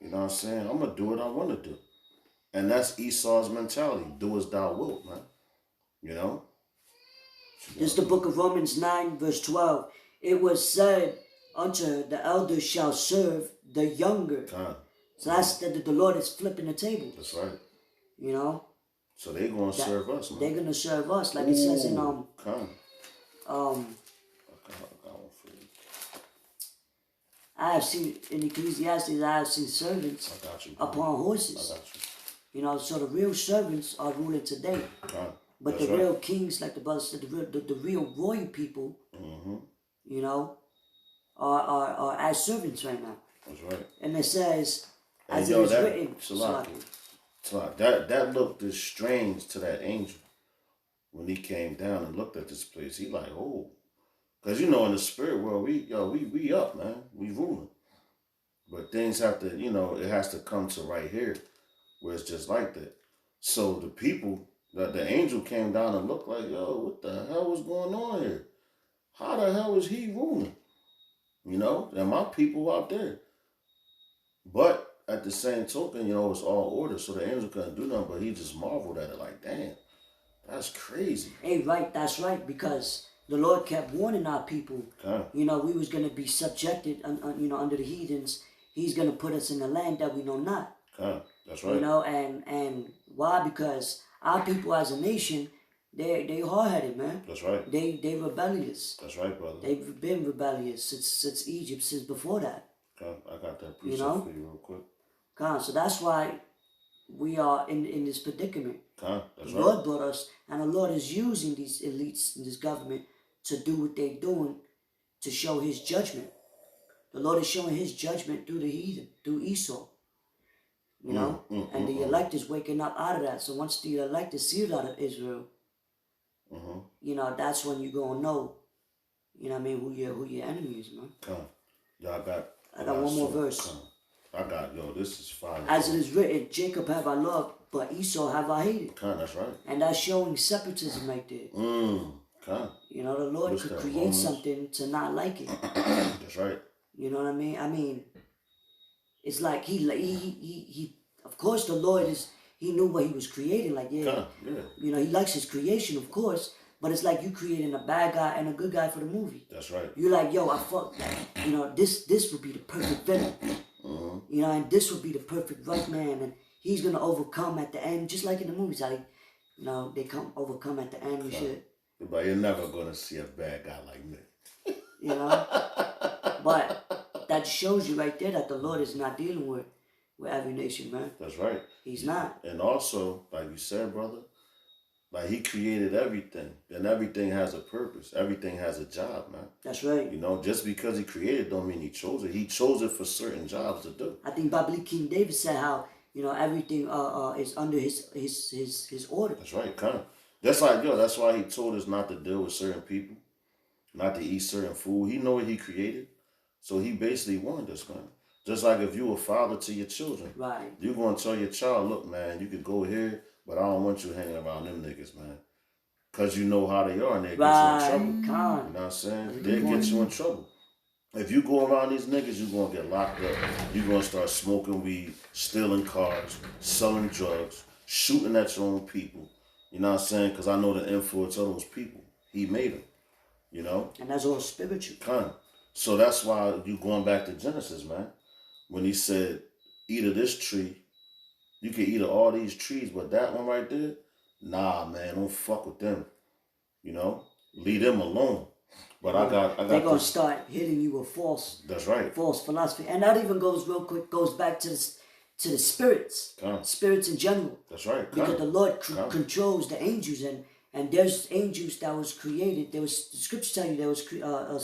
You know what I'm saying? I'm gonna do what I want to do, and that's Esau's mentality: do as thou wilt, man. This is the book of Romans 9, verse 12. It was said unto her, the elder shall serve the younger. So that's the Lord is flipping the table. That's right. So they're going to serve us, man. They're going to serve us. Like it says in I have seen in Ecclesiastes, I have seen servants upon horses. I got you. So the real servants are ruling today. But the real kings, like the brother said, the real royal people, are as servants right now. That's right. And it says, as it is written, that looked as strange to that angel when he came down and looked at this place. He like, oh, because in the spirit world, we up, man, we ruling. But things have to, it has to come to right here, where it's just like that. So the people. The angel came down and looked like, yo, what the hell was going on here? How the hell is he ruling? And my people out there. But at the same token, it's all order. So the angel couldn't do nothing, but he just marveled at it like, damn, that's crazy. Hey, right, that's right, because the Lord kept warning our people. We was going to be subjected, under the heathens. He's going to put us in a land that we know not. That's right. And why? Because our people as a nation, they hard-headed, man. That's right. They rebellious. That's right, brother. They've been rebellious since Egypt, since before that. I got that precept for you real quick. So that's why we are in this predicament. That's the Lord brought us, and the Lord is using these elites in this government to do what they're doing to show his judgment. The Lord is showing his judgment through the heathen, through Esau. And the elect is waking up out of that. So once the elect is sealed out of Israel, that's when you're going to know, who your enemy is, man. I got one more verse. This is fine. As it is written, Jacob have I loved, but Esau have I hated. That's right. And that's showing separatism right there. The Lord could create something to not like it. That's right. You know what I mean? I mean, it's like he of course the Lord he knew what he was creating. Like, he likes his creation, of course, but it's like you creating a bad guy and a good guy for the movie. That's right. You're like, yo, I fuck that. This would be the perfect villain. And this would be the perfect right man, and he's gonna overcome at the end, just like in the movies. How they overcome at the end and shit. But you're never gonna see a bad guy like me. But that shows you right there that the Lord is not dealing with every nation, man. That's right. He's not. And also, like you said, brother, like he created everything, and everything has a purpose. Everything has a job, man. That's right. Just because he created don't mean he chose it. He chose it for certain jobs to do. I think Bible King David said how everything is under his order. That's right, That's like that's why he told us not to deal with certain people, not to eat certain food. He know what he created, so he basically warned us, man. Just like if you a father to your children, right? You're gonna tell your child, look, man, you could go here, but I don't want you hanging around them niggas, man, cause you know how they are, and they get you in trouble. You know what I'm saying? They get you in trouble. If you go around these niggas, you're gonna get locked up. You're gonna start smoking weed, stealing cars, selling drugs, shooting at your own people. You know what I'm saying? Because I know the influence of those people. He made them, And that's all spiritual. So that's why you going back to Genesis, man. When he said, eat of this tree, you can eat of all these trees, but that one right there, nah, man, don't fuck with them. Leave them alone. But I got they're going to start hitting you with false. That's right. False philosophy. And that even goes back to the spirits. Spirits in general. That's right. Because the Lord controls the angels, And there's angels that was created. There was the scriptures tell you there was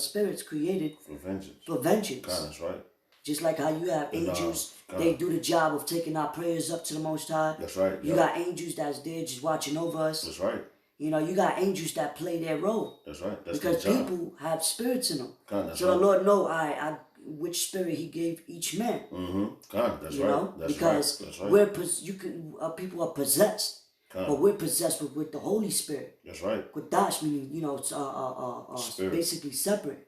spirits created for vengeance. For vengeance. God, that's right. Just like how you have angels, they do the job of taking our prayers up to the Most High. That's right. You got angels that's there just watching over us. That's right. You know, you got angels that play their role. That's right. That's because people have spirits in them. God, that's so right. the Lord know which spirit He gave each man. God, that's you right. know, that's because right. That's right. People are possessed. God. But we're possessed with the Holy Spirit. That's right. Kodash meaning, you know, it's basically separate.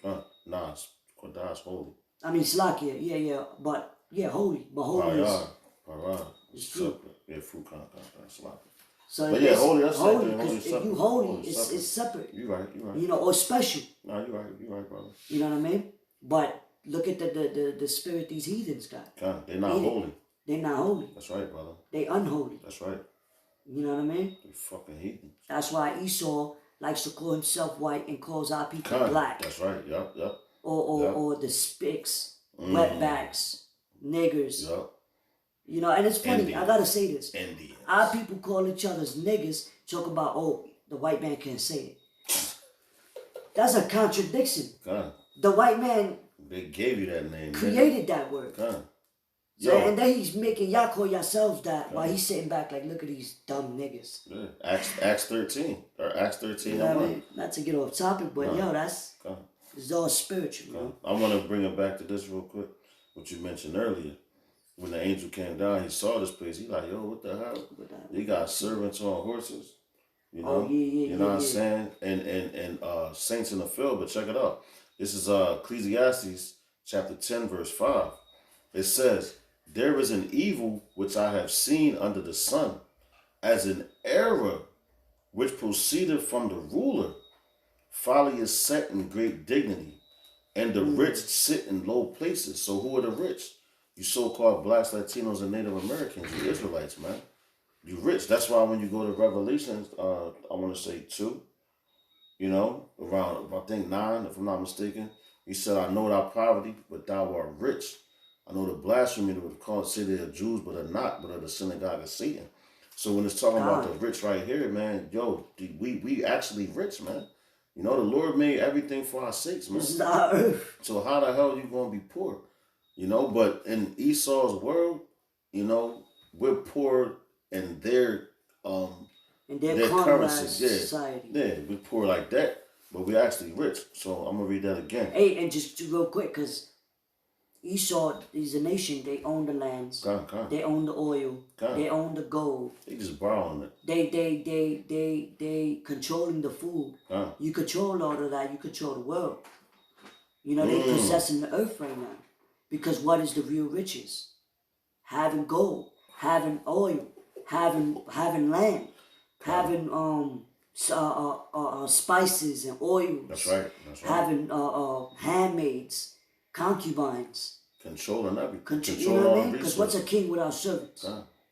Nah, Kodash holy. I mean, Slakia, yeah, but holy, but holy is. It's true. Yeah, fruit Slakia. So but yeah, holy. That's holy. Because if you holy, it's separate. You right. You know, or special. No, you right, brother. You know what I mean? But look at the spirit these heathens got. God, they're not holy. They're not holy. That's right, brother. They unholy. That's right. You know what I mean? They fucking heathens. That's why Esau likes to call himself white and calls our people black. That's right. Yep. Or the spicks, wetbacks, niggers. Yep. You know, and it's funny. Indians. I gotta say this. Indians. Our people call each other's niggas. Talk about the white man can't say it. That's a contradiction. God. The white man. They gave you that name. Created that word. God. So, and then he's making y'all call yourselves that while he's sitting back like, look at these dumb niggas. Yeah. Acts 13. Or Acts 13. You know what I mean? Not to get off topic, but it's all spiritual. You know? I want to bring it back to this real quick. What you mentioned earlier. When the angel came down, he saw this place. He like, yo, what the hell? They got servants on horses. You know? You know what I'm saying? And saints in the field. But check it out. This is Ecclesiastes chapter 10, verse 5. It says, there is an evil which I have seen under the sun, as an error which proceeded from the ruler. Folly is set in great dignity, and the rich sit in low places. So who are the rich? You so-called blacks, Latinos, and Native Americans, you Israelites, man. You rich. That's why when you go to Revelations, I want to say 2, you know, around, I think 9, if I'm not mistaken, he said, I know thy poverty, but thou art rich. I know the blasphemy that would say they are Jews, but are not, but are the synagogue of Satan. So when it's talking about the rich right here, man, yo, we actually rich, man. You know, the Lord made everything for our sakes, man. It's not earth. So how the hell are you going to be poor? You know, but in Esau's world, you know, we're poor in their currency. Society. Yeah, we're poor like that, but we're actually rich. So I'm going to read that again. Hey, and just real quick, because Esau is a nation. They own the lands. They own the oil. They own the gold. They just borrowing it. They controlling the food. You control all of that. You control the world. You know, they possessing the earth right now. Because what is the real riches? Having gold, having oil, having land, having spices and oils. That's right. Having handmaids, concubines. Controlling everything. You know what I mean? Because what's a king without servants?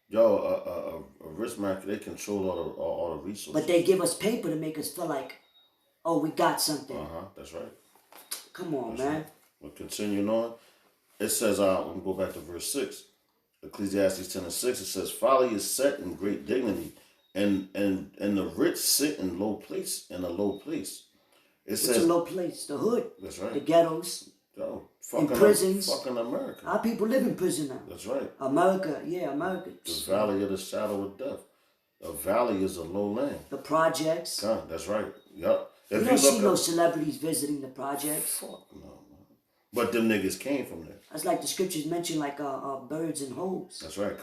Yo, a rich man, they control all the resources. But they give us paper to make us feel like, oh, we got something. That's right. Come on, man. Right. We'll continue on. It says, let me go back to verse 6. Ecclesiastes 10 and 6, it says, folly is set in great dignity, and the rich sit in a low place. It's a low place? The hood. That's right. The ghettos. In prisons. Fucking America. Our people live in prison now. That's right. America. The valley of the shadow of death. A valley is a low land. The projects. That's right. Yep. You don't see no celebrities visiting the projects. Fuck no. But them niggas came from there. That's like the scriptures mention, like birds and hoes. That's right,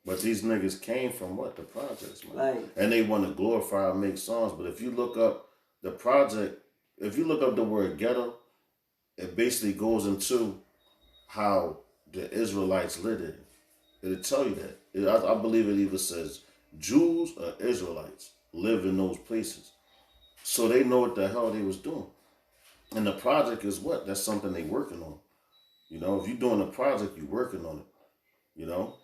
But these niggas came from what? The projects, man. Right. And they want to glorify and make songs. But if you look up the project, if you look up the word ghetto, it basically goes into how the Israelites lived it. It'll tell you that. I believe it either says Jews or Israelites lived in those places. So they know what the hell they was doing. And the project is what? That's something they working on. You know, if you're doing a project, you're working on it. You know,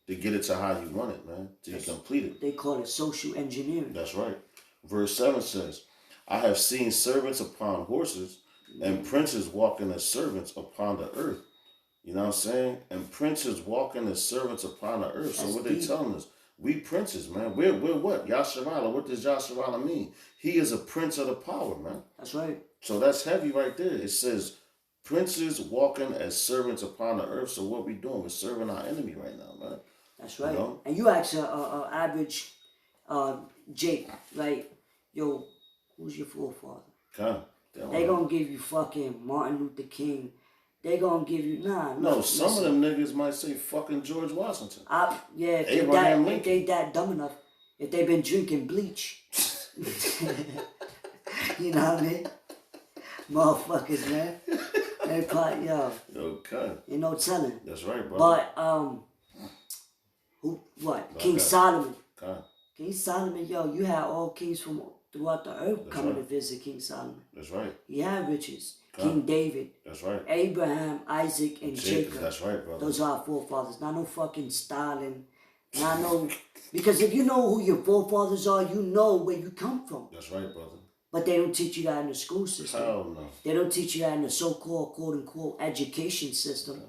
to get it to how you want it, man. To complete it. They call it social engineering. That's right. Verse 7 says, I have seen servants upon horses and princes walking as servants upon the earth. You know what I'm saying? And princes walking as servants upon the earth. So what they telling us? We princes, man. We're what? Yasharala. What does Yasharala mean? He is a prince of the power, man. That's right. So that's heavy right there. It says, princes walking as servants upon the earth. So what we doing? We're serving our enemy right now, man. That's right. You know? And you ask a average Jake, like, yo, who's your forefather? They gonna give you fucking Martin Luther King. They gonna give you No, some of them niggas might say fucking George Washington. Yeah, if they that dumb enough, if they been drinking bleach. You know what I mean? Motherfuckers, man. They probably, yo. Okay. You no telling. That's right, bro. But King Solomon. Okay. King Solomon, yo, you had all kings from throughout the earth coming to visit King Solomon. That's right. He had riches. King David. That's right. Abraham, Isaac, and Jacob. That's right, brother. Those are our forefathers. Not no fucking Stalin. Not no... Because if you know who your forefathers are, you know where you come from. That's right, brother. But they don't teach you that in the school system. Hell no. They don't teach you that in the so-called, quote-unquote, education system.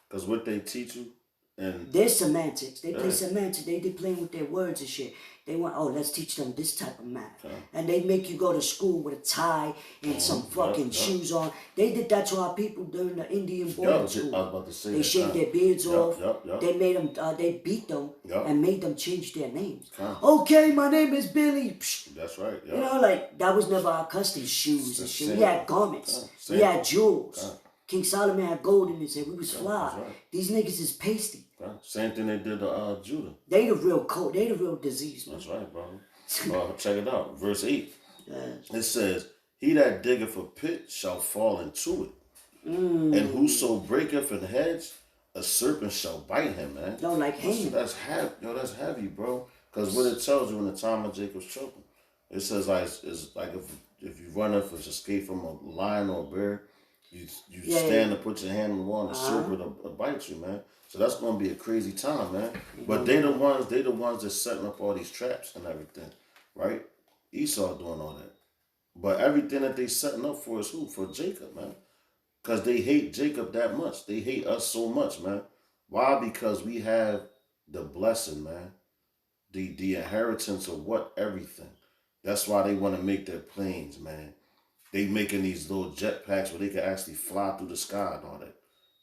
Because what they teach you, and... There's semantics. They play semantics. They playing with their words and shit. They want, let's teach them this type of math. And they make you go to school with a tie and some fucking shoes on. They did that to our people during the Indian boarding school. I was about to say they shaved their beards off. Yep. They made them, they beat them and made them change their names. Okay, my name is Billy. Psh. That's right. You know, like, that was never our custom, shoes and shit. We had garments. We had jewels. King Solomon had gold in his head. We was fly. Right. These niggas is pasty. Same thing they did to Judah. They the real cold. They the real disease, man. That's right, bro. Check it out. Verse 8. It says, he that diggeth a pit shall fall into it. And whoso breaketh an hedge, a serpent shall bite him, man. No, like Haman. That's heavy, bro. Because what it tells you in the time of Jacob's trouble, it says like it's like if you run up for escape from a lion or a bear, you stand and put your hand on the wall and the serpent will bite you, man. So that's gonna be a crazy time, man. But they the ones that's setting up all these traps and everything, right? Esau doing all that. But everything that they setting up for is who? For Jacob, man. Because they hate Jacob that much. They hate us so much, man. Why? Because we have the blessing, man. The inheritance of what? Everything. That's why they want to make their planes, man. They making these little jetpacks where they can actually fly through the sky and all that.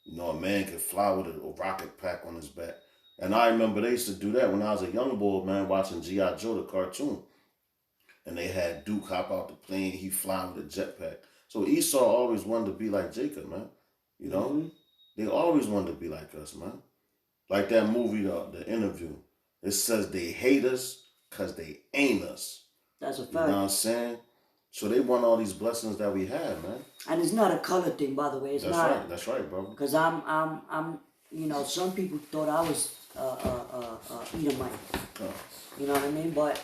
You know, a man can fly with a rocket pack on his back. And I remember they used to do that when I was a young boy, man, watching G.I. Joe, the cartoon. And they had Duke hop out the plane, he flying with a jetpack. So Esau always wanted to be like Jacob, man. You know? They always wanted to be like us, man. Like that movie, The Interview. It says they hate us because they ain't us. That's a fact. You know what I'm saying? So they want all these blessings that we have, man. And it's not a color thing, by the way. It's that's not. Right. That's right, bro. Because I'm, you know, some people thought I was Edomite. You know what I mean? But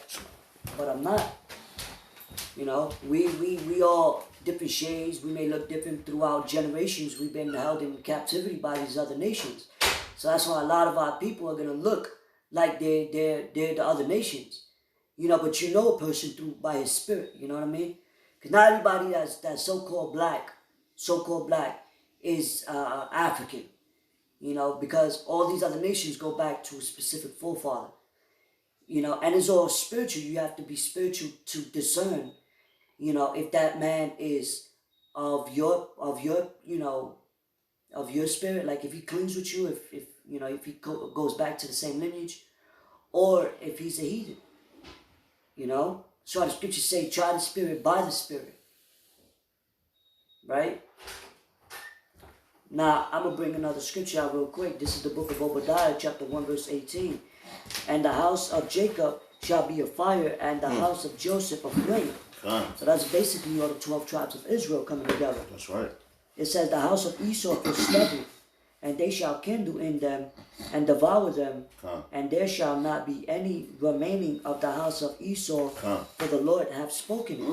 I'm not. You know, we all different shades. We may look different throughout generations. We've been held in captivity by these other nations. So that's why a lot of our people are gonna look like they're the other nations. You know, but you know a person by his spirit, you know what I mean? Because not everybody that's so-called black is African, you know, because all these other nations go back to a specific forefather, you know, and it's all spiritual. You have to be spiritual to discern, you know, if that man is of your spirit, like if he clings with you, if you know, if he goes back to the same lineage, or if he's a heathen. You know? So the scriptures say, try the spirit by the spirit. Right? Now, I'm going to bring another scripture out real quick. This is the book of Obadiah, chapter 1, verse 18. And the house of Jacob shall be a fire, and the house of Joseph a flame. So that's basically all the 12 tribes of Israel coming together. That's right. It says, the house of Esau is stubble, and they shall kindle in them and devour them, and there shall not be any remaining of the house of Esau, for the Lord hath spoken it.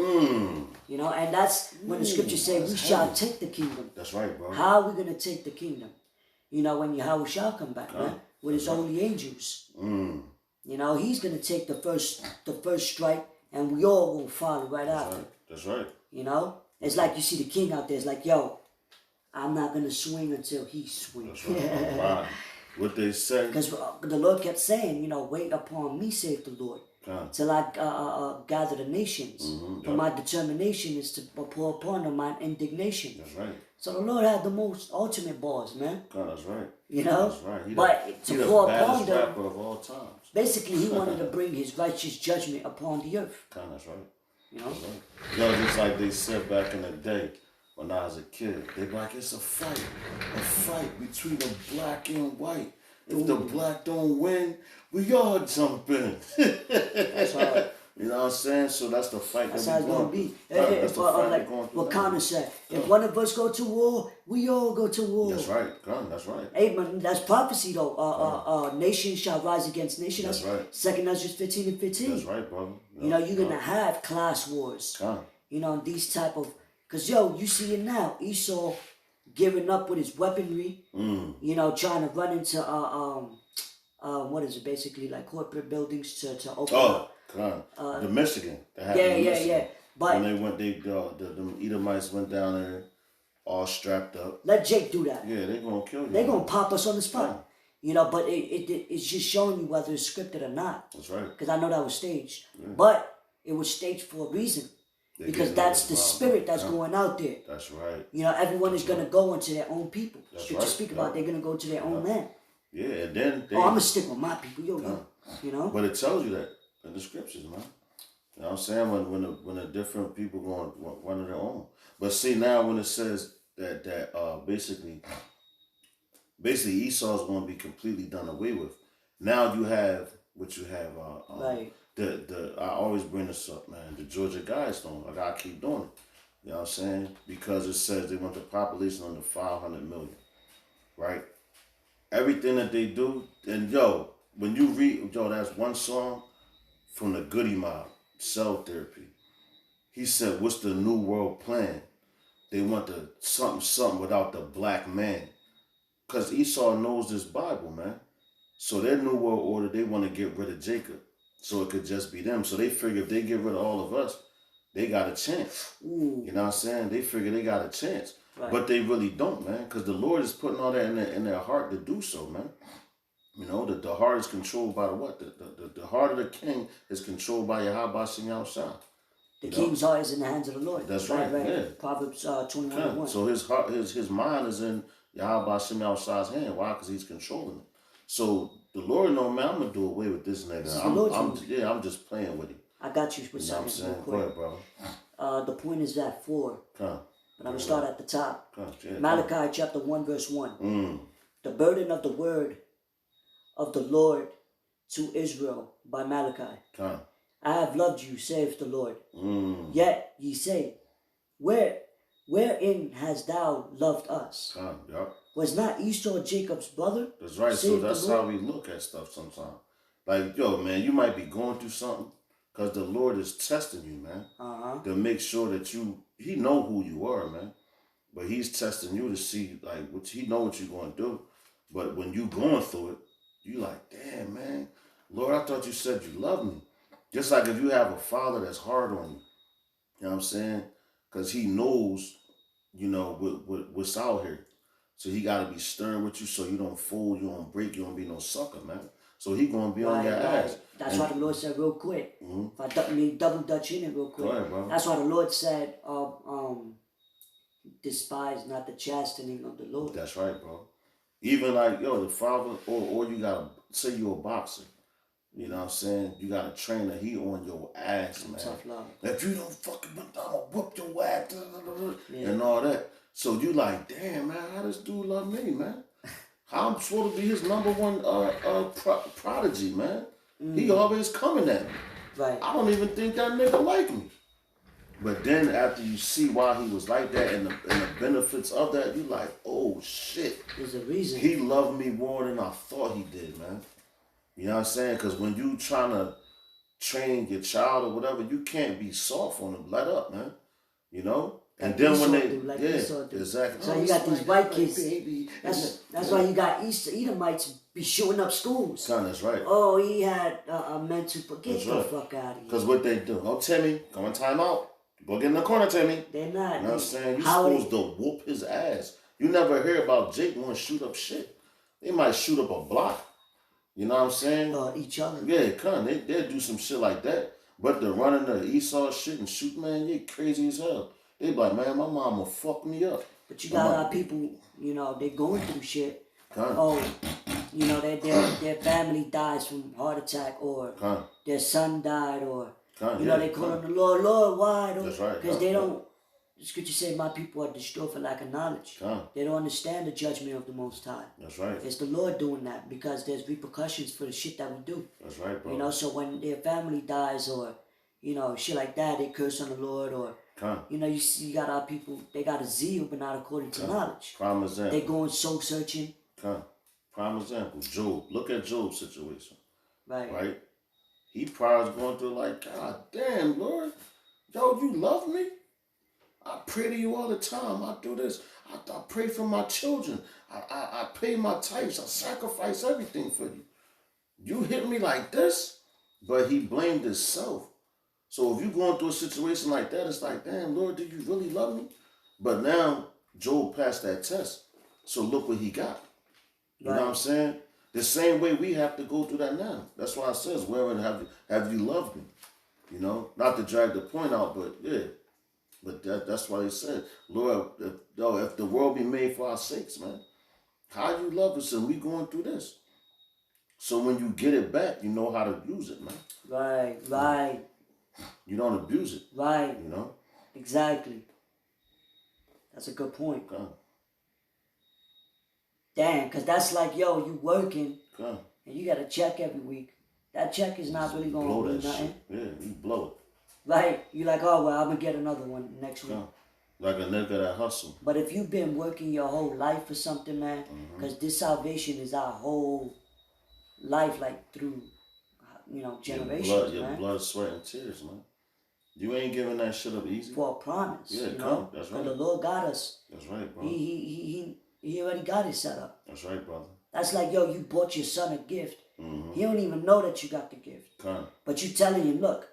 You know, and that's when the scriptures say we shall take the kingdom. That's right, bro. How are we going to take the kingdom? You know, when Yahweh shall come back, man, with his holy angels. You know, he's going to take the first strike, and we all will follow right after. That's right. You know, it's like you see the king out there. It's like, yo, I'm not going to swing until he swings. That's right. What they say? Because the Lord kept saying, wait upon me, save the Lord, till I gather the nations. For my determination is to pour upon them my indignation. That's right. So the Lord had the most ultimate bars, man. That's right. That's right. But to pour upon them, rapper of all times. Basically, he wanted to bring his righteous judgment upon the earth. That's right. That's right. Just like they said back in the day when I was a kid, they be like, it's a fight between the black and white. If the black don't win, we all jump in. That's right. You know what I'm saying? So that's the fight. That's how it's going to be. Like what Connor said, if one of us go to war, we all go to war. That's right, that's right. Hey, man, that's prophecy, though. Nation shall rise against nation. That's right. 2 Ezra 15 and 15. That's right, brother. You're going to have class wars. These type of... Because, you see it now. Esau giving up with his weaponry. Trying to run into, what is it, basically, like corporate buildings to open up. The Michigan. Yeah. But when they went, the Edomites went down there, all strapped up. Let Jake do that. Yeah, they're gonna kill you. They're gonna pop us on the spot. But it's just showing you whether it's scripted or not. That's right. Because I know that was staged, but it was staged for a reason. Because that's the spirit that's going out there. That's right. Everyone is gonna go into their own people. Scripture speak about they're gonna go to their own land. Yeah, and then I'm gonna stick with my people. But it tells you that in the scriptures, man. You know what I'm saying? When the different people going one of their own. But see now when it says that basically Esau's going to be completely done away with. Now you have what you have. Right. I always bring this up, man. The Georgia Guidestone. I gotta keep doing it. You know what I'm saying? Because it says they want the population under 500 million, right? Everything that they do, and when you read, that's one song from the Goody Mob, Cell Therapy. He said, what's the New World Plan? They want the something without the black man. Because Esau knows this Bible, man. So their New World Order, they want to get rid of Jacob. So it could just be them. So they figure if they get rid of all of us, they got a chance. Ooh. You know what I'm saying? They figure they got a chance. Right. But they really don't, man. Because the Lord is putting all that in their heart to do so, man. The heart is controlled by the what? The heart of the king is controlled by Yahweh Shem Yahushua. The king's heart is in the hands of the Lord. That's right. Yeah. Proverbs 21:1. So his heart, his mind is in Yahweh Shem Yahushua's hand. Why? Because he's controlling it. So the Lord know, man, I'm gonna do away with this nigga. I'm just playing with him. I got you with something real quick. Go ahead, brother. The point is at 4. But I'm gonna start at the top. Malachi chapter 1 verse 1. The burden of the word of the Lord to Israel by Malachi. I have loved you, saith the Lord. Yet ye say, wherein hast thou loved us? Was not Esau Jacob's brother? That's right. So that's how we look at stuff sometimes. Like, man, you might be going through something because the Lord is testing you, man. To make sure that he know who you are, man. But he's testing you to see, like, he know what you're going to do. But when you going through it, you like, damn, man. Lord, I thought you said you love me. Just like if you have a father that's hard on you. You know what I'm saying? Because he knows, what's out here. So he got to be stern with you so you don't fold, you don't break, you don't be no sucker, man. So he going to be on your ass. That's why the Lord said real quick. If I double dutch in it real quick. Go ahead, bro. That's why the Lord said, despise not the chastening of the Lord. That's right, bro. Even like, the father, or you got to, say you're a boxer. You know what I'm saying? You got a trainer, he on your ass, man. Tough love. If you don't fucking, I'm gonna whoop your ass, and all that. So you like, damn, man, how this dude love me, man? How I'm supposed to be his number one prodigy, man? He always coming at me. Right. I don't even think that nigga like me. But then after you see why he was like that and the benefits of that, you like, oh shit. There's a reason. He loved me more than I thought he did, man. You know what I'm saying? Because when you trying to train your child or whatever, you can't be soft on them. Let up, man. And then when they, exactly. So you got these white kids. That's why you got Edomites be shooting up schools. That's right. Oh, he had a mental. Get the fuck out of here. Because what they do? Oh, Timmy, come on, time out. Go get in the corner, Timmy. They're not. You know what I'm saying? You're supposed to whoop his ass. You never hear about Jake going to shoot up shit. They might shoot up a block. You know what I'm saying? Each other. Yeah, they'll do some shit like that. But the running the Esau shit and shoot, man, you crazy as hell. They be like, man, my mama fuck me up. But you got our people, you know, they going through shit. Con. Oh, you know, their family dies from heart attack, or their son died, or you know, they call on the Lord, Lord, why? That's right. Because they don't. The scripture say, my people are destroyed for lack of knowledge. They don't understand the judgment of the Most High. That's right. It's the Lord doing that, because there's repercussions for the shit that we do. That's right, bro. You know, so when their family dies, or you know, shit like that, they curse on the Lord, or you know, you got our people, they got a zeal, but not according to knowledge. Prime example. They going soul searching. Prime example, Job. Look at Job's situation. Right. He probably was going through like, God damn, Lord, yo, you love me? I pray to you all the time. I do this. I pray for my children. I pay my tithes. I sacrifice everything for you. You hit me like this? But he blamed himself. So if you're going through a situation like that, it's like, damn, Lord, do you really love me? But now, Job passed that test. So look what he got. You know what I'm saying? The same way we have to go through that now. That's why it says, wherein have you loved me? You know, not to drag the point out, but yeah. But that's why he said, Lord, if the world be made for our sakes, man, how you love us and we going through this. So when you get it back, you know how to use it, man. Right. You don't abuse it. Right. You know? Exactly. That's a good point. Okay. Damn, because that's like, yo, you working and you got a check every week. That check is not really going to do nothing. Shit. Yeah, you blow it. Right. You're like, oh, well, I'm going to get another one next week. Like a nigga that hustle. But if you've been working your whole life for something, man, because this salvation is our whole life, like through, you know, generations, your blood, sweat, and tears, man. You ain't giving that shit up easy. For a promise. Yeah, you know? That's right. Because the Lord got us. That's right, bro. He already got it set up. That's right, brother. That's like, yo, you bought your son a gift. He don't even know that you got the gift. But you telling him, look,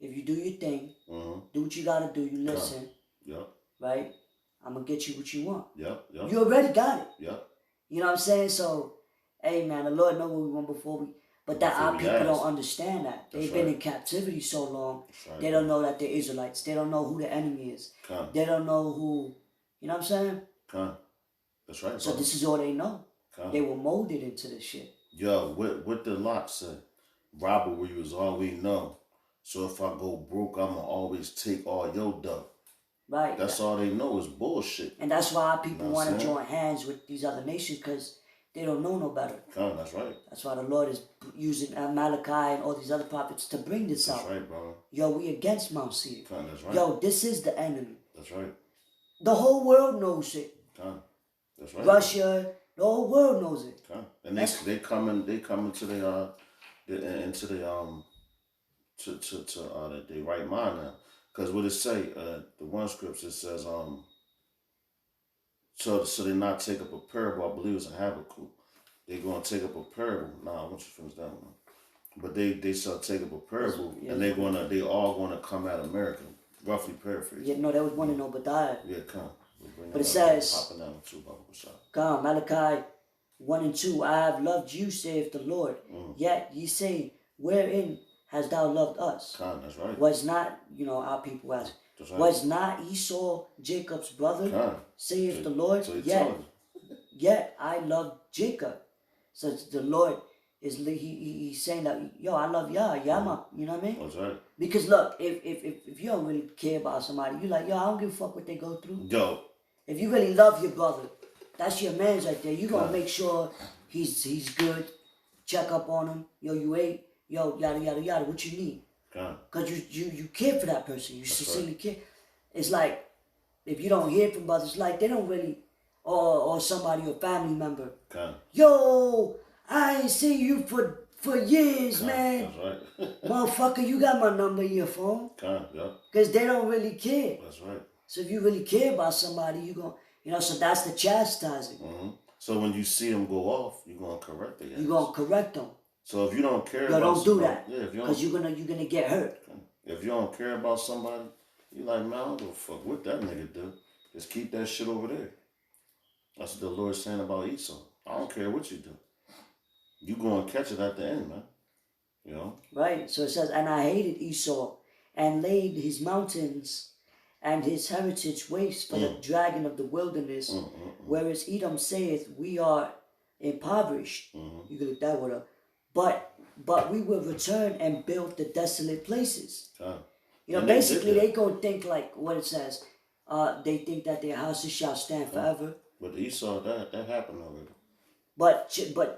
if you do your thing, do what you gotta do, you listen. Yep. Right? I'm gonna get you what you want. Yep. You already got it. Yep. You know what I'm saying? So, hey man, the Lord knows what we want before we. But that our people don't understand that. They've been in captivity so long. Right, they don't know that they're Israelites. They don't know who the enemy is. They don't know who. You know what I'm saying? That's right. So this is all they know. They were molded into this shit. Yo, what the lock said, robbery was all we know. So if I go broke, I'ma always take all your duck. Right. That's all they know is bullshit. And that's why our people want to join hands with these other nations, because they don't know no better. That's right. That's why the Lord is using Malachi and all these other prophets to bring this out. That's right, bro. Yo, we against Mount Seir. That's right. Yo, this is the enemy. That's right. The whole world knows it. That's right. Russia, the whole world knows it. And they come into the they right mind now. Because what it say, the one scripture says, so they not take up a parable. I believe it's a Habakkuk. They gonna take up a parable. Nah, I want you to finish that one. But they shall take up a parable, and they all gonna come at America. Roughly paraphrase. Yeah, no, that was one in Obadiah. Yeah, come. But it says, come, Malachi 1 and 2, I have loved you, saith the Lord. Yet ye say, wherein hast thou loved us? That's right. Was not, our people ask, right. Was not Esau Jacob's brother? Saith the Lord. So yet I love Jacob. So the Lord is he's saying that, yo, I love Yah, Yama, you know what I mean? That's right. Because look, if you don't really care about somebody, you're like, yo, I don't give a fuck what they go through. Yo. If you really love your brother, that's your man's right there. You're gonna make sure he's good, check up on him, yo, you ate, yo, yada yada yada, what you need. Cause you care for that person. You sincerely care. It's like if you don't hear from brothers, like they don't really or somebody, your family member. Yo, I ain't seen you for years, man. That's right. Motherfucker, you got my number in your phone. Because they don't really care. That's right. So if you really care about somebody, you going so that's the chastising. So when you see them go off, you're going to correct them. You're going to correct them. So if you don't care about don't do somebody, that. Because you're gonna get hurt. If you don't care about somebody, you like, man, I don't give a fuck what that nigga do. Just keep that shit over there. That's what the Lord's saying about Esau. I don't care what you do. You go and catch it at the end, man. You know? Right. So it says, and I hated Esau and laid his mountains and his heritage waste for the dragon of the wilderness, whereas Edom saith, we are impoverished. You can look that one up. But we will return and build the desolate places. You know, basically they gonna think like what it says. They think that their houses shall stand forever. But Esau, that happened already. But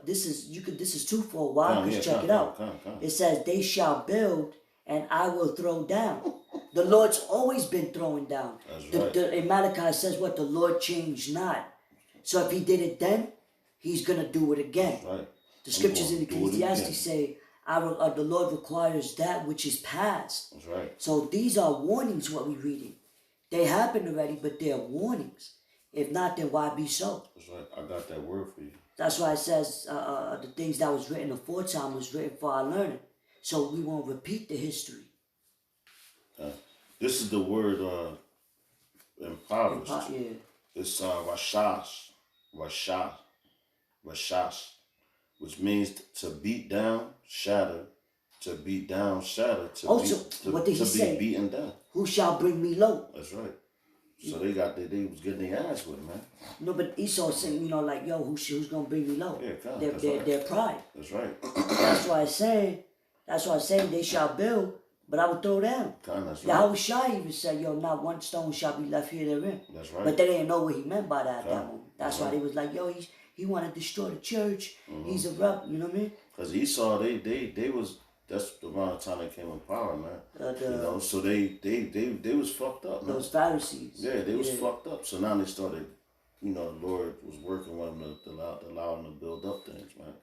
this is twofold. Why? Because check it out. It says they shall build and I will throw down. The Lord's always been throwing down. That's right. In Malachi says what? The Lord changed not. So if he did it then, he's going to do it again. That's right. The scriptures in Ecclesiastes say, the Lord requires that which is past. That's right. So these are warnings what we're reading. They happened already, but they're warnings. If not, then why be so? That's right. I got that word for you. That's why it says the things that was written aforetime was written for our learning. So we won't repeat the history. This is the word impoverished. Yeah. It's rashash, which means to beat down, shatter, to beat down, shatter, what did he say? Be beaten down. Who shall bring me low? That's right. So they was getting their ass with it, man. No, but Esau saying, like, yo, who's gonna bring me low? Yeah, their pride. That's right. That's why I'm saying they shall build, but I will throw down. That's right. Yahweh Shai even said, yo, not one stone shall be left here therein. That's right. But they didn't know what he meant by that at that moment. That's why they was like, yo, he want to destroy the church. He's a rebel, you know what I mean? Because Esau, they was, that's the amount of time they came in power, man. So they was fucked up, man. Those Pharisees. Yeah, they was fucked up. So now they started, the Lord was working with them to allow them to build up things, man.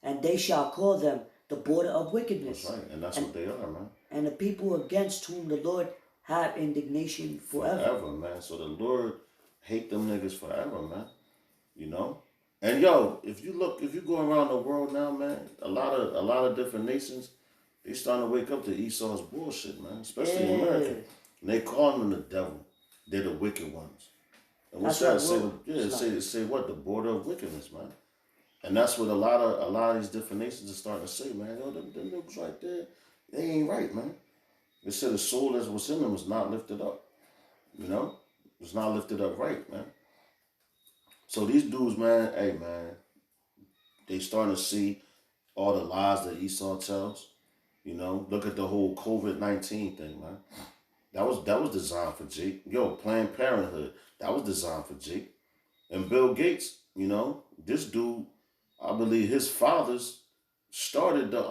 And they shall call them the border of wickedness. That's right, and that's what they are, man. And the people against whom the Lord have indignation forever. Forever, man. So the Lord hate them niggas forever, man. And yo, if you go around the world now, man, a lot of different nations, they starting to wake up to Esau's bullshit, man. Especially in America. And they call them the devil. They're the wicked ones. And what's that say? Say what? The border of wickedness, man. And that's what a lot of these different nations are starting to say, man. Yo, them niggas right there, they ain't right, man. They said the soul that was in them was not lifted up. It's not lifted up right, man. So these dudes, man, hey, man, they starting to see all the lies that Esau tells. Look at the whole COVID-19 thing, man. That was designed for Jake. Yo, Planned Parenthood, that was designed for Jake. And Bill Gates, this dude, I believe his father started the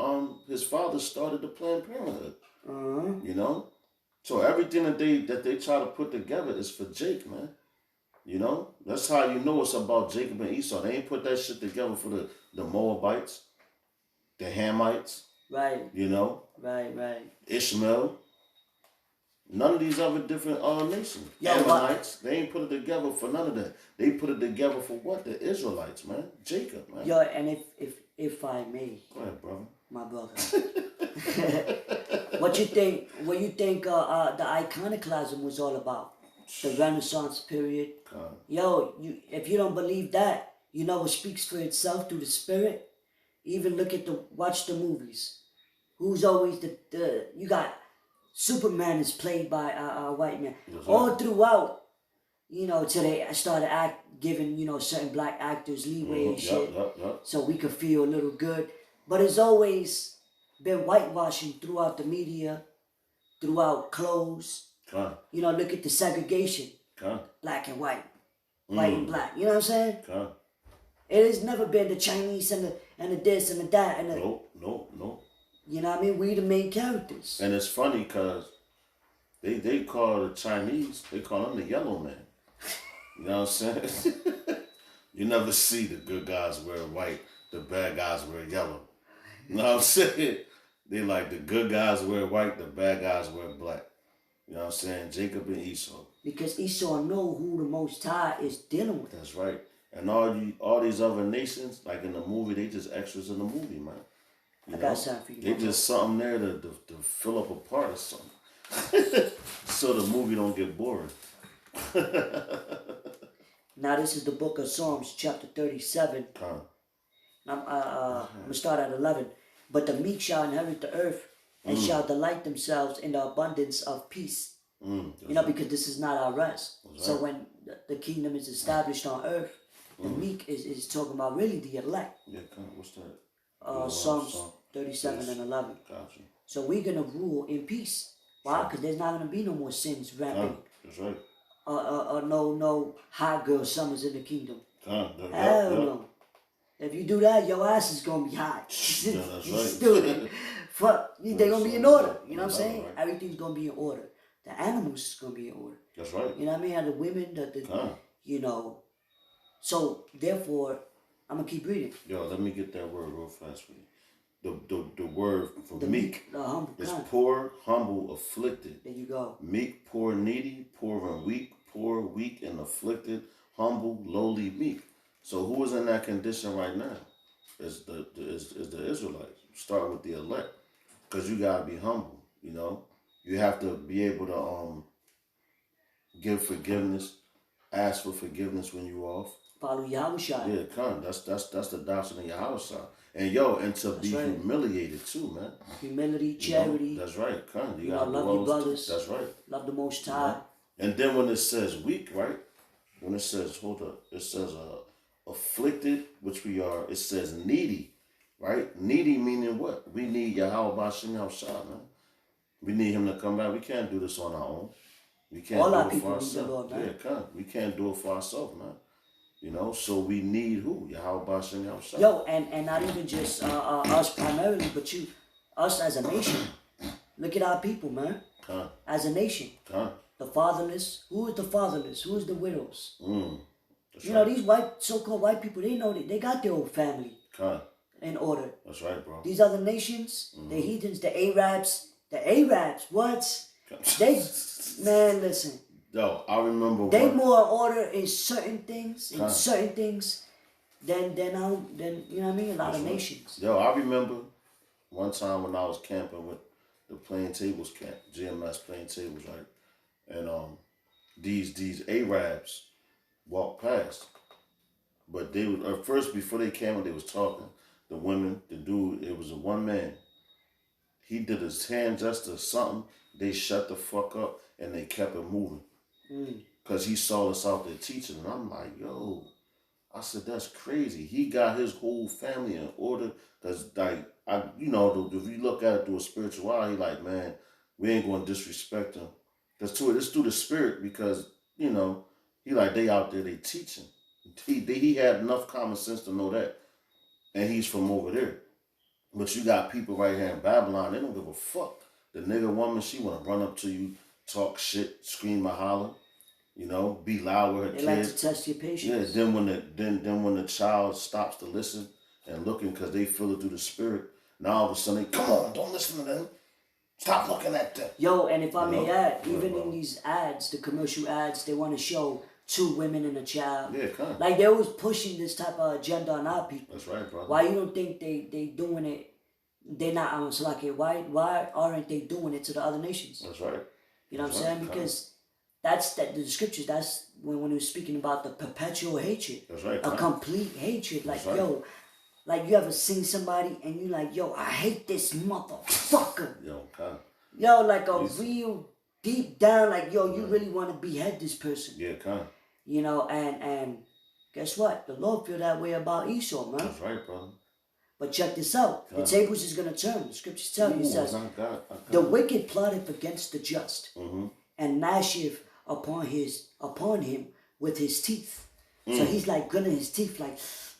Planned Parenthood. So everything that they try to put together is for Jake, man. That's how it's about Jacob and Esau. They ain't put that shit together for the Moabites, the Hamites. Right. Right. Ishmael. None of these other different nations. Ammonites, they ain't put it together for none of that. They put it together for what? The Israelites, man. Jacob, man. Yo, and if I may. Go ahead, brother. My brother. What you think the iconoclasm was all about? The Renaissance period. Yo, if you don't believe that, it speaks for itself through the spirit. Even watch the movies. Who's always you got Superman is played by a white man. All throughout, till they started giving, certain black actors leeway and shit. So we could feel a little good. But it's always been whitewashing throughout the media, throughout clothes. Look at the segregation. Black and white. White and black. You know what I'm saying? It has never been the Chinese and the this and the that. And No. You know what I mean? We the main characters. And it's funny because they call the Chinese, they call them the yellow man. You know what I'm saying? You never see the good guys wear white, the bad guys wear yellow. You know what I'm saying? They like the good guys wear white, the bad guys wear black. You know what I'm saying? Jacob and Esau. Because Esau know who the Most High is dealing with. That's right. And all these other nations, like in the movie, they just extras in the movie, man. I got something for you. They just something there to fill up a part or something. So the movie don't get boring. Now this is the book of Psalms, chapter 37. I'm going to start at 11. But the meek shall inherit the earth and shall delight themselves in the abundance of peace. Because this is not our rest. So when the kingdom is established on earth, the meek is talking about really the elect. Yeah, what's that? Psalms 37 and 11. Gotcha. So we're going to rule in peace. Why? Because there's not going to be no more sins rampant. That's right. No hot girl summers in the kingdom. Hell no. If you do that, your ass is going to be hot. Yeah, that's right. Stupid. Fuck. They're going to be in order. You know what I'm saying? Right. Everything's going to be in order. The animals is going to be in order. That's right. You know what I mean? And the women, you know. So, therefore, I'm going to keep reading. Yo, let me get that word real fast for you. The word for meek is kind. poor, humble, afflicted. There you go. Meek, poor, needy, poor and weak, poor, weak and afflicted, humble, lowly, meek. So who is in that condition right now? Is the Israelites. Start with the elect. Because you gotta be humble, you know. You have to be able to give forgiveness, ask for forgiveness when you're off. Follow Yahushua. Yeah, come. That's the doctrine of Yahushua. And to be humiliated too, man. Humility, charity. That's right, come. You gotta love your brothers. That's right. Love the Most High. And then when it says weak, right? When it says, it says afflicted, which we are, it says needy, right? Needy meaning what? We need Yahweh Bashim Yahushua, man. We need him to come back. We can't do this on our own. We can't All do our it people for need the ourselves. Lord, man. Yeah, come. We can't do it for ourselves, man. You know, so we need who? Yahweh Bashim Yahushua. Yo, and not even just us primarily, but us as a nation. Look at our people, man. Come. As a nation. Come. The fatherless. Who is the fatherless? Who is the widows? You know, these so-called white people, they know that they got their own family in order. That's right, bro. These other nations, the heathens, the Arabs, what? They, man, listen. Yo, I remember they more order in certain things, than you know what I mean? A lot of nations. Yo, I remember one time when I was camping with the Playing Tables camp, GMS Playing Tables, right? And these Arabs walked past. But they would at first, before they came, they was talking. The women, the dude, it was a one man. He did his hand gesture or something. They shut the fuck up and they kept it moving. Because he saw us out there teaching. And I'm like, yo. I said, that's crazy. He got his whole family in order. Because, like, if you look at it through a spiritual eye, he like, man, we ain't going to disrespect him. Because it's through the spirit. Because, you know, he like, they out there, they teaching. He had enough common sense to know that. And he's from over there. But you got people right here in Babylon, they don't give a fuck. The nigga woman, she want to run up to you, talk shit, scream or holler, you know, be loud with her kids. They like to test your patience. Yeah, then when the child stops to listen and looking because they feel it through the spirit, now all of a sudden they, come on, don't listen to them. Stop looking at them. Yo, and if I may add, even in these ads, the commercial ads, they want to show 2 women and a child. Yeah, come on. Like they was pushing this type of agenda on our people. That's right, brother. Why you don't think they doing it? They're not so like why aren't they doing it to the other nations? That's right. You know what I'm saying? Because that's the scriptures. That's when he was speaking about the perpetual hatred. That's right. A complete hatred. Like yo, like you ever seen somebody and you like yo, I hate this motherfucker. Yo, like a real deep down, like yo, you really want to behead this person. Yeah, You know, and guess what? The Lord feel that way about Esau, man. That's right, brother. But check this out. The tables is going to turn. The scriptures tell you, it says, the wicked plotteth against the just, and gnasheth upon him with his teeth. So he's like gritting his teeth like,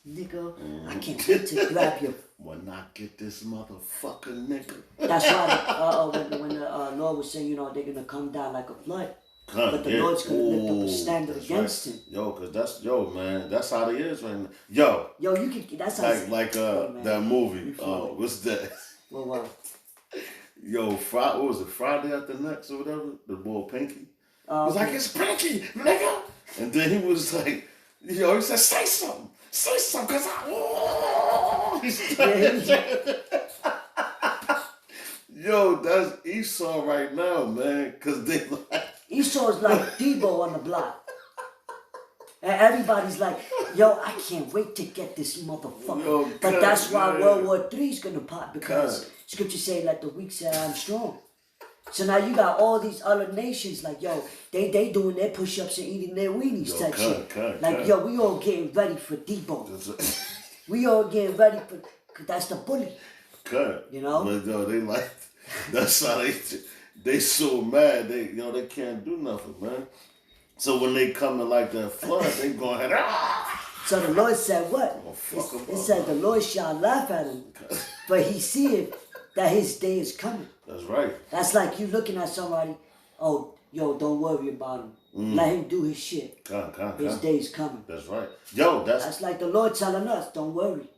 nigga, I can't wait to grab you. Will not get this motherfucker, nigga. That's why when the Lord was saying, you know, they're going to come down like a flood. But the Lord's going to lift up a standard against him. Yo, because man, that's how it is right now. Yo, you can, that's how that movie. What's that? What? Yo, what was it, Friday After Next or whatever? The boy Pinky. He was like, it's Pinky, nigga. And then he was like, he said, say something, because Yo, that's Esau right now, man, because they like... Esau's like Debo on the block. And everybody's like, yo, I can't wait to get this motherfucker. Yo, but that's why World War III is gonna pop, because scripture say, let the weak say I'm strong. So now you got all these other nations like, yo, they doing their push-ups and eating their weenies type shit. Like, yo, we all getting ready for Debo. We all getting ready for, cause that's the bully. You know? But yo, they like, that's how they so mad, they can't do nothing, man. So when they come in like that flood, they go ahead, So the Lord said what? It said the Lord shall laugh at him, but he seeth that his day is coming. That's right. That's like you looking at somebody, oh, yo, don't worry about him. Let him do his shit. His day is coming. That's right. Yo, that's like the Lord telling us, don't worry.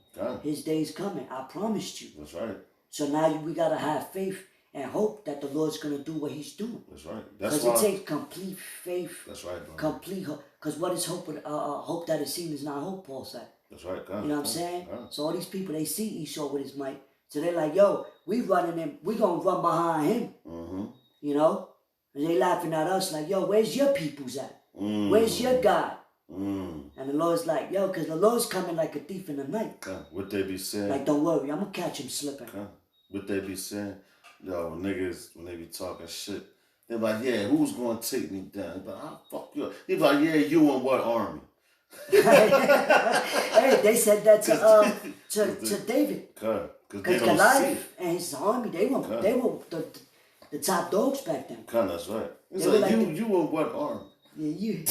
His day is coming. I promised you. That's right. So now we got to have faith and hope that the Lord's going to do what he's doing. That's right. Because it takes complete faith. That's right, bro. Complete hope. Because what is hope? Hope that is seen is not hope, Paul said. That's right, God. You know what I'm saying? God. So all these people, they see Esau with his might. So they're like, yo, we running him. We going to run behind him. Mm-hmm. You know? And they laughing at us like, yo, where's your peoples at? Where's your God? And the Lord's like, yo, because the Lord's coming like a thief in the night. What they be saying? Like, don't worry, I'm going to catch him slipping. What they be saying? Yo, niggas, when they be talking shit, they're like, yeah, who's going to take me down? They're like, oh, fuck you. They're like, yeah, you in what army? Hey, they said that to David. Because Goliath and his army, they were the top dogs back then. That's right. It's like, you in what army? Yeah, you.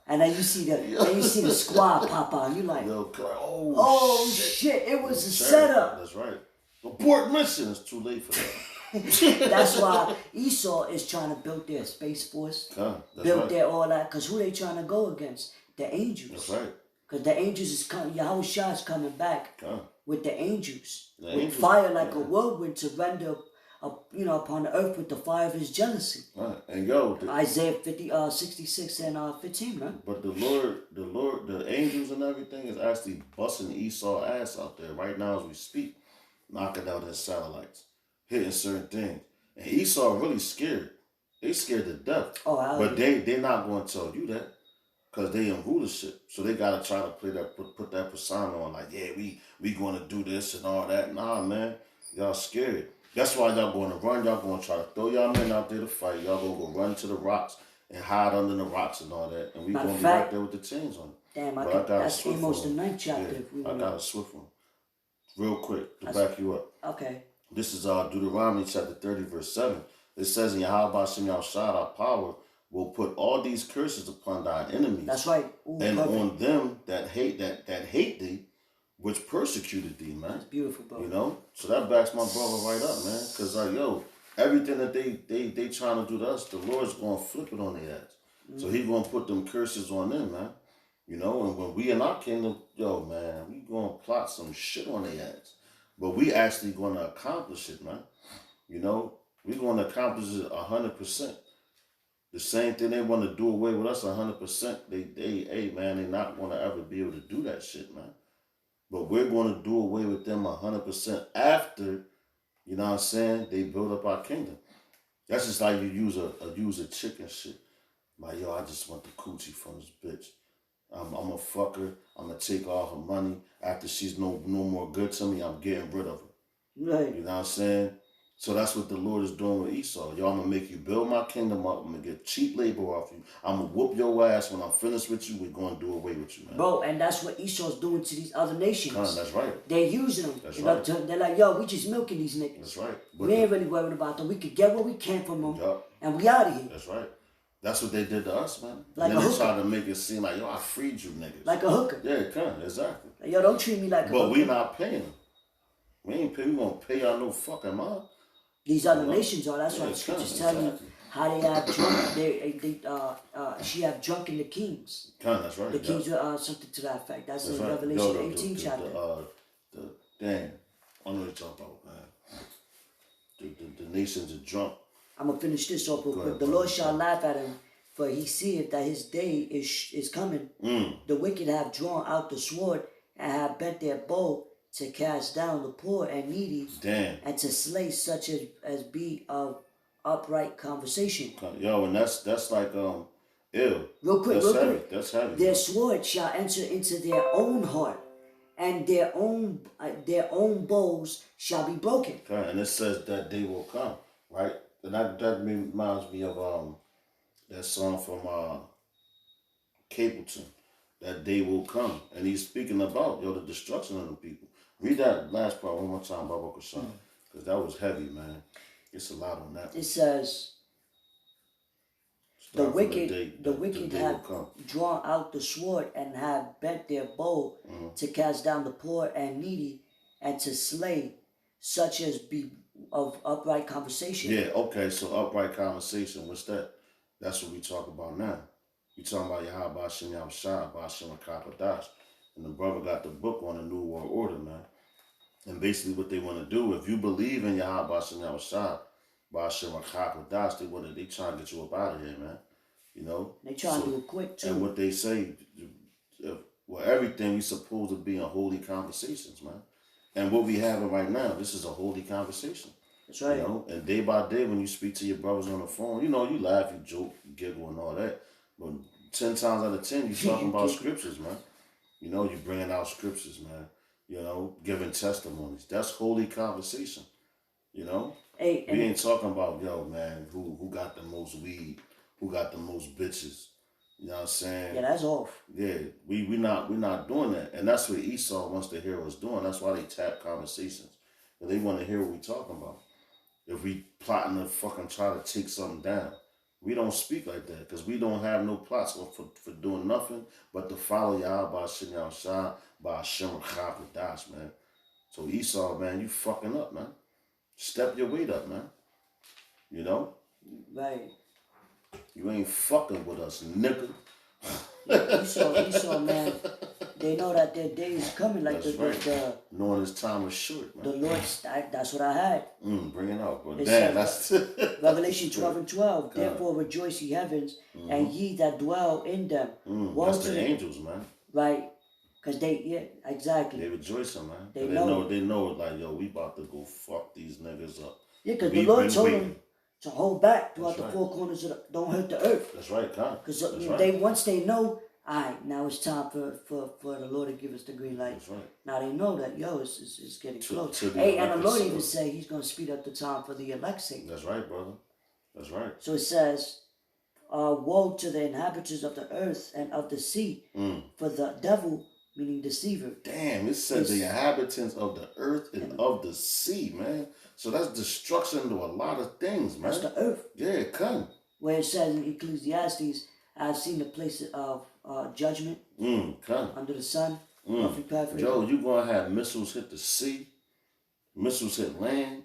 And then you see the squad pop out. You like, oh shit! It was a setup. That's right. Abort mission. It's too late for that. That's why Esau is trying to build their space force, build their all that. Cause who they trying to go against? The angels. That's right. Cause the angels is coming. Yahweh Shah is coming back with the angels, with fire like a whirlwind to render, upon the earth with the fire of his jealousy. Right. And yo, Isaiah 66 and 15, man. But the Lord, the angels and everything is actually busting Esau ass out there right now as we speak, knocking out his satellites, hitting certain things. And Esau really scared. They scared to death. But they're not going to tell you that. Because they in rulership. So they got to try to play that, put that persona on like, yeah, we going to do this and all that. Nah, man. Y'all scared. That's why y'all going to run. Y'all going to try to throw y'all men out there to fight. Y'all going to go run to the rocks and hide under the rocks and all that. And we going to be right there with the chains on. Damn, that's Amos the 9th chapter. Yeah, I got a swift one. Real quick, to back you up. Okay. This is Deuteronomy chapter 30, verse 7. It says, in Yahweh Shem Yahshua, our power will put all these curses upon thy enemies. That's right. And perfect. On them that hate thee, which persecuted thee, man. That's beautiful, bro. You know? So that backs my brother right up, man. Because, everything that they trying to do to us, the Lord's going to flip it on their ass. Mm-hmm. So he going to put them curses on them, man. You know? And when we in our kingdom, man, we going to plot some shit on their ass. But we actually going to accomplish it, man. You know? We going to accomplish it 100%. The same thing they want to do away with us 100%. They not going to ever be able to do that shit, man. But we're going to do away with them 100% after, you know what I'm saying, they build up our kingdom. That's just like you use a chick and shit. Like, I just want the coochie from this bitch. I'm a fuck her. I'm going to take all her money. After she's no more good to me, I'm getting rid of her. Right. You know what I'm saying? So that's what the Lord is doing with Esau. I'm going to make you build my kingdom up. I'm going to get cheap labor off you. I'm going to whoop your ass. When I'm finished with you, we're going to do away with you, man. Bro, and that's what Esau's doing to these other nations. That's right. They're using them. That's right. They're like, we just milking these niggas. That's right. We ain't really worried about them. We could get what we can from them, and we out of here. That's right. That's what they did to us, man. Like and then they tried to make it seem like, I freed you niggas. Like a hooker. Yeah, exactly. Like, don't treat me like a hooker. But we not paying them. We ain't pay. We gonna pay y'all no fucking mind. These other nations are. That's why the scriptures tell you how they have drunk. She have drunken the kings. That's right. The kings were something to that effect. That's in right. Revelation 18 chapter. Damn, I know what you're talking about, man. The nations are drunk. I'm gonna finish this off real quick. The Lord shall laugh at him, for he seeth that his day is coming. The wicked have drawn out the sword and have bent their bow to cast down the poor and needy, and to slay such as be of upright conversation. And that's like Ew. Real quick, That's real heavy. quick. That's heavy. Their sword shall enter into their own heart, and their own bows shall be broken. Okay, and it says that day will come, right? And that reminds me of that song from Capleton. That day will come, and he's speaking about the destruction of the people. Read that last part one more time, Baba Kashan, because that was heavy, man. It's a lot on that. It says, the wicked have drawn out the sword and have bent their bow to cast down the poor and needy and to slay such as be of upright conversation. Yeah, okay, so upright conversation, what's that? That's what we talk about now. We talking about Yahweh Hashem Yahushua, Hashem Akapadash. And the brother got the book on the New World Order, man. And basically what they want to do, if you believe in Yahweh Hashem Yahushua, Hashem Akapadash, they trying to get you up out of here, man. You know? They trying to do it quick, too. And what they say, well, everything we supposed to be in holy conversations, man. And what we having right now, this is a holy conversation. That's right. You know? And day by day, when you speak to your brothers on the phone, you know, you laugh, you joke, you giggle and all that. But 10 times out of 10, you talking about scriptures, man. You know, you bringing out scriptures, man. You know, giving testimonies. That's holy conversation. You know? Hey, we ain't talking about, yo, man, who got the most weed, who got the most bitches. You know what I'm saying? Yeah, that's off. Yeah, we not doing that. And that's what Esau wants to hear us doing. That's why they tap conversations. And they want to hear what we talking about. If we plotting to fucking try to take something down. We don't speak like that because we don't have no plots for doing nothing but to follow Yahweh Hashem Yahushua by Hashem Chakadash, man. So Esau, man, you fucking up, man. Step your weight up, man. You know? Right. You ain't fucking with us, nigga. Yeah, Esau, man, they know that their day is coming. Like knowing his time is short, man. The Lord's, that's what I had. Bring it out, bro. It Damn, that's Revelation 12:12. Therefore rejoice ye heavens, and ye that dwell in them. That's the angels, man. Right. Because exactly. They rejoicing, man. They know, like, yo, we about to go fuck these niggas up. Yeah, because the Lord told them to hold back throughout the four corners of don't hurt the earth. That's right, Con. Because once they know, all right, now it's time for the Lord to give us the green light. That's right. Now they know that, it's getting close. Hey, and the Lord even say he's going to speed up the time for the elect's sake. That's right, brother. That's right. So it says, woe to the inhabitants of the earth and of the sea, for the devil, meaning deceiver. Damn, it said the inhabitants of the earth and of the sea, man. So that's destruction to a lot of things, man. That's the earth. Yeah, it can. Where it says in Ecclesiastes, I've seen the place of judgment under the sun. Yo, you're going to have missiles hit the sea, missiles hit land.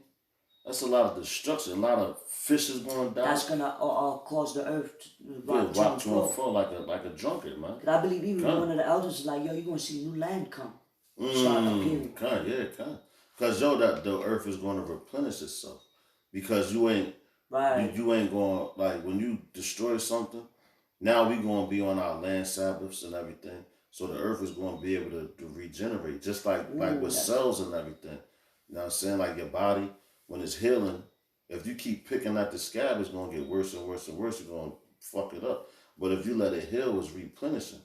That's a lot of destruction. A lot of fishes going down. That's going to cause the earth to rock to and fro like a drunkard, man. I believe even one of the elders is like, yo, you're going to see new land come. Start appearing. Because, the earth is going to replenish itself. Because you ain't going, like, when you destroy something, now we going to be on our land Sabbaths and everything. So the earth is going to be able to regenerate. Just like with cells and everything. You know what I'm saying? Like your body, when it's healing, if you keep picking at the scab, it's going to get worse and worse and worse. You're going to fuck it up. But if you let it heal, it's replenishing.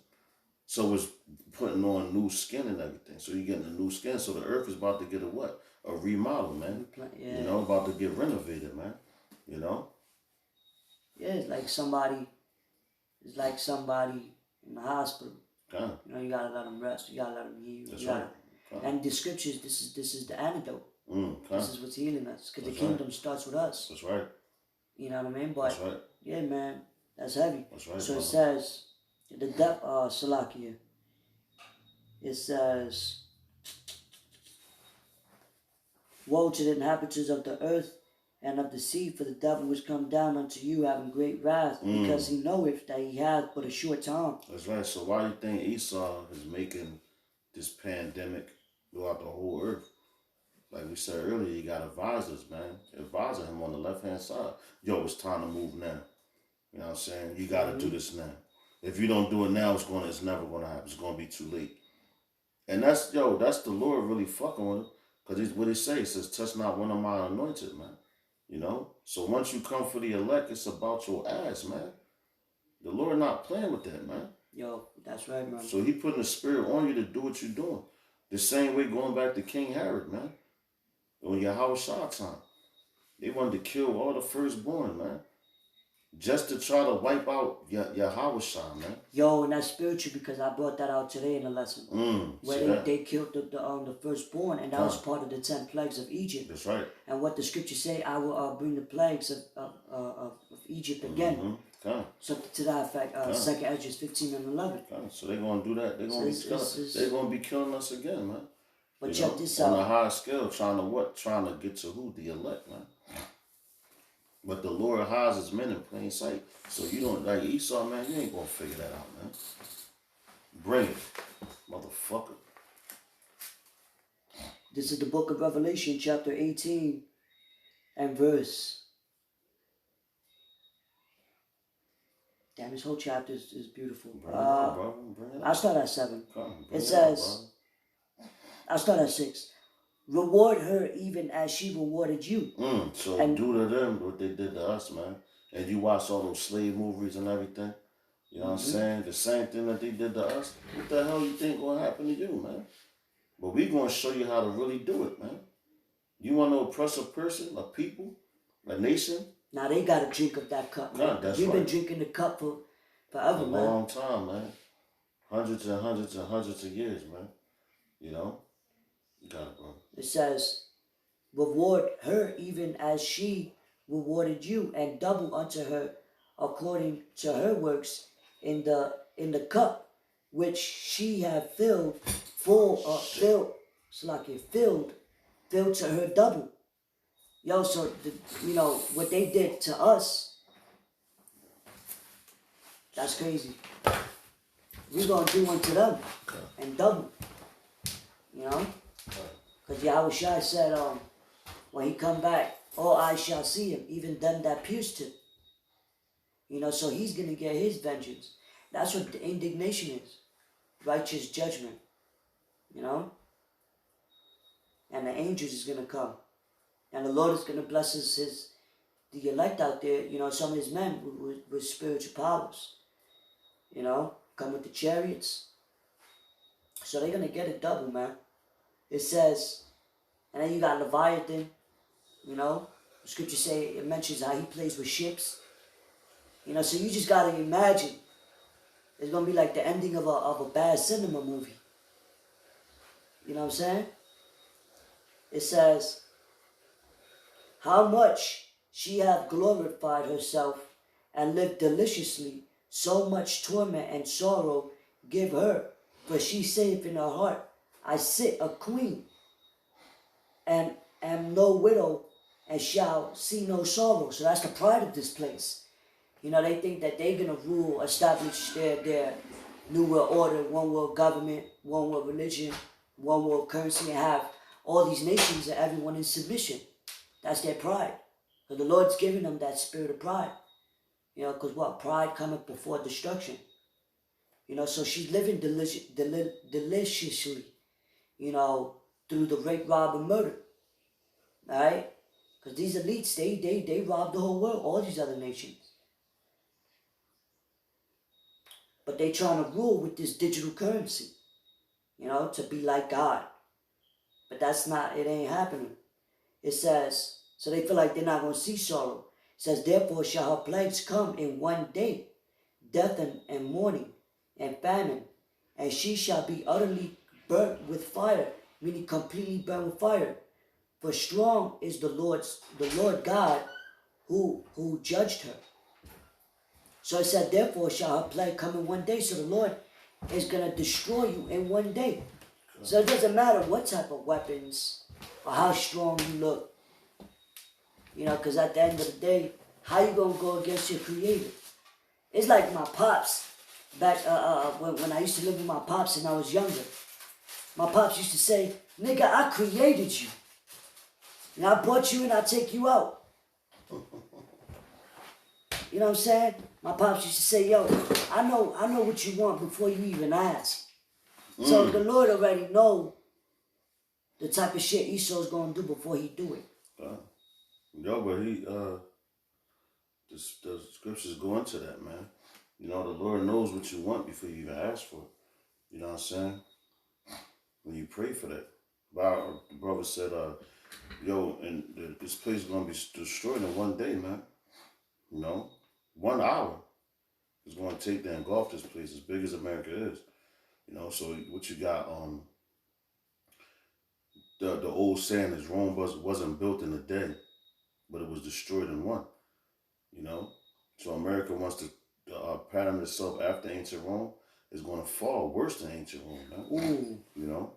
So it's putting on new skin and everything. So you're getting a new skin. So the earth is about to get a remodel, man. Yeah. You know, about to get renovated, man. You know? Yeah, it's like somebody in the hospital. Okay. You know, you gotta let them rest. You gotta let them heal. That's right. And the scriptures, this is the antidote. Okay. This is what's healing us. Because the kingdom starts with us. That's right. You know what I mean? But that's right. Yeah, man, that's heavy. That's right. So it says, Salakia. It says, woe to the inhabitants of the earth and of the sea, for the devil is come down unto you having great wrath, because he knoweth that he hath but a short time. That's right. So why do you think Esau is making this pandemic throughout the whole earth? Like we said earlier, you got advisors, man. Advising him on the left-hand side. Yo, it's time to move now. You know what I'm saying? You got to do this now. If you don't do it now, it's never going to happen. It's going to be too late. And that's the Lord really fucking with him. Because what he says, he says, touch not one of my anointed, man. You know? So once you come for the elect, it's about your ass, man. The Lord not playing with that, man. Yo, that's right, man. So he putting the spirit on you to do what you're doing. The same way going back to King Herod, man. On Yahweh time. They wanted to kill all the firstborn, man. Just to try to wipe out Yahweh, man. Yo, and that's spiritual because I brought that out today in the lesson. Where they killed the firstborn, and that was part of the 10 plagues of Egypt. That's right. And what the scriptures say, I will bring the plagues of Egypt again. So to that effect, 2nd Esdras 15 and 11. So they're going to do that. They're going to be killing us again, man. But check this out. On a high scale, trying to get to who? The elect, man. But the Lord hides his men in plain sight. So you don't, like Esau, man, you ain't going to figure that out, man. Bring it, motherfucker. This is the book of Revelation, chapter 18 and verse. Damn, this whole chapter is beautiful. Bring it on, bro. Bring it on. I'll start at 7. It says, I'll start at 6. Reward her even as she rewarded you. So and do to them what they did to us, man. And you watch all those slave movies and everything. You know what I'm saying? The same thing that they did to us. What the hell you think gonna happen to you, man? But we gonna show you how to really do it, man. You want to oppress a person, a people, a nation? Now they gotta drink of that cup, man. Nah, We've been drinking the cup for forever, man. A long time, man. Hundreds and hundreds and hundreds of years, man. You know? You got it, bro. It says, reward her even as she rewarded you, and double unto her according to her works in the cup which she had filled to her double. Yo, so what they did to us, that's crazy. We're gonna do unto them and double. You know? Because Yahushua said, when he come back, all eyes shall see him, even them that pierced him. You know, so he's going to get his vengeance. That's what the indignation is. Righteous judgment. You know? And the angels is going to come. And the Lord is going to bless the elect out there, you know, some of his men with spiritual powers. You know? Come with the chariots. So they're going to get it double, man. It says, and then you got Leviathan, you know, the scripture say, it mentions how he plays with ships. You know, so you just got to imagine, it's going to be like the ending of a bad cinema movie. You know what I'm saying? It says, how much she hath glorified herself and lived deliciously, so much torment and sorrow give her, for she saith in her heart, I sit a queen, and am no widow, and shall see no sorrow. So that's the pride of this place. You know, they think that they're going to rule, establish their new world order, one world government, one world religion, one world currency, and have all these nations and everyone in submission. That's their pride. Because the Lord's giving them that spirit of pride. You know, because what? Pride cometh before destruction. You know, so she's living deliciously. You know, through the rape, rob, and murder. Alright? Because these elites, they rob the whole world, all these other nations. But they trying to rule with this digital currency. You know, to be like God. But that's not, it ain't happening. It says, so they feel like they're not going to see sorrow. It says, therefore shall her plagues come in one day, death and mourning and famine, and she shall be utterly burnt with fire, meaning completely burnt with fire. For strong is the Lord God who judged her. So it said, therefore shall her plague come in one day. So the Lord is going to destroy you in one day. So it doesn't matter what type of weapons or how strong you look. You know, because at the end of the day, how you going to go against your creator? It's like my pops back when I used to live with my pops and I was younger. My pops used to say, nigga, I created you. And I brought you and I take you out. You know what I'm saying? My pops used to say, yo, I know what you want before you even ask. So the Lord already know the type of shit Esau's going to do before he do it. Yo, but the scriptures go into that, man. You know, the Lord knows what you want before you even ask for it. You know what I'm saying? When you pray for that. The brother said, yo, and this place is going to be destroyed in one day, man. You know? 1 hour is going to take to engulf this place as big as America is. You know, so what you got, the old saying is Rome wasn't built in a day, but it was destroyed in one. You know? So America wants to pattern itself after ancient Rome. Is going to fall worse than ancient Rome, man. Ooh. You know?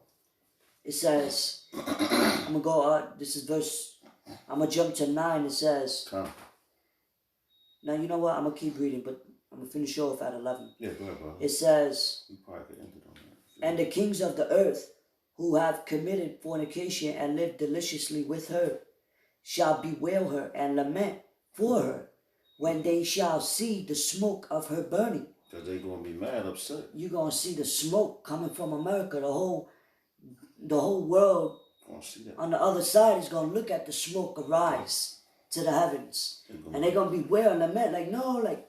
It says, I'm going to go, this is verse, I'm going to jump to 9. It says, now you know what? I'm going to keep reading, but I'm going to finish off at 11. Yeah, go ahead, bro. It says, you probably could end it on that. And the kings of the earth who have committed fornication and lived deliciously with her shall bewail her and lament for her when they shall see the smoke of her burning. Because they're going to be mad, upset. You're going to see the smoke coming from America. The whole world on the other side is going to look at the smoke arise to the heavens. And they're going to bewail and lament. Like, no, like,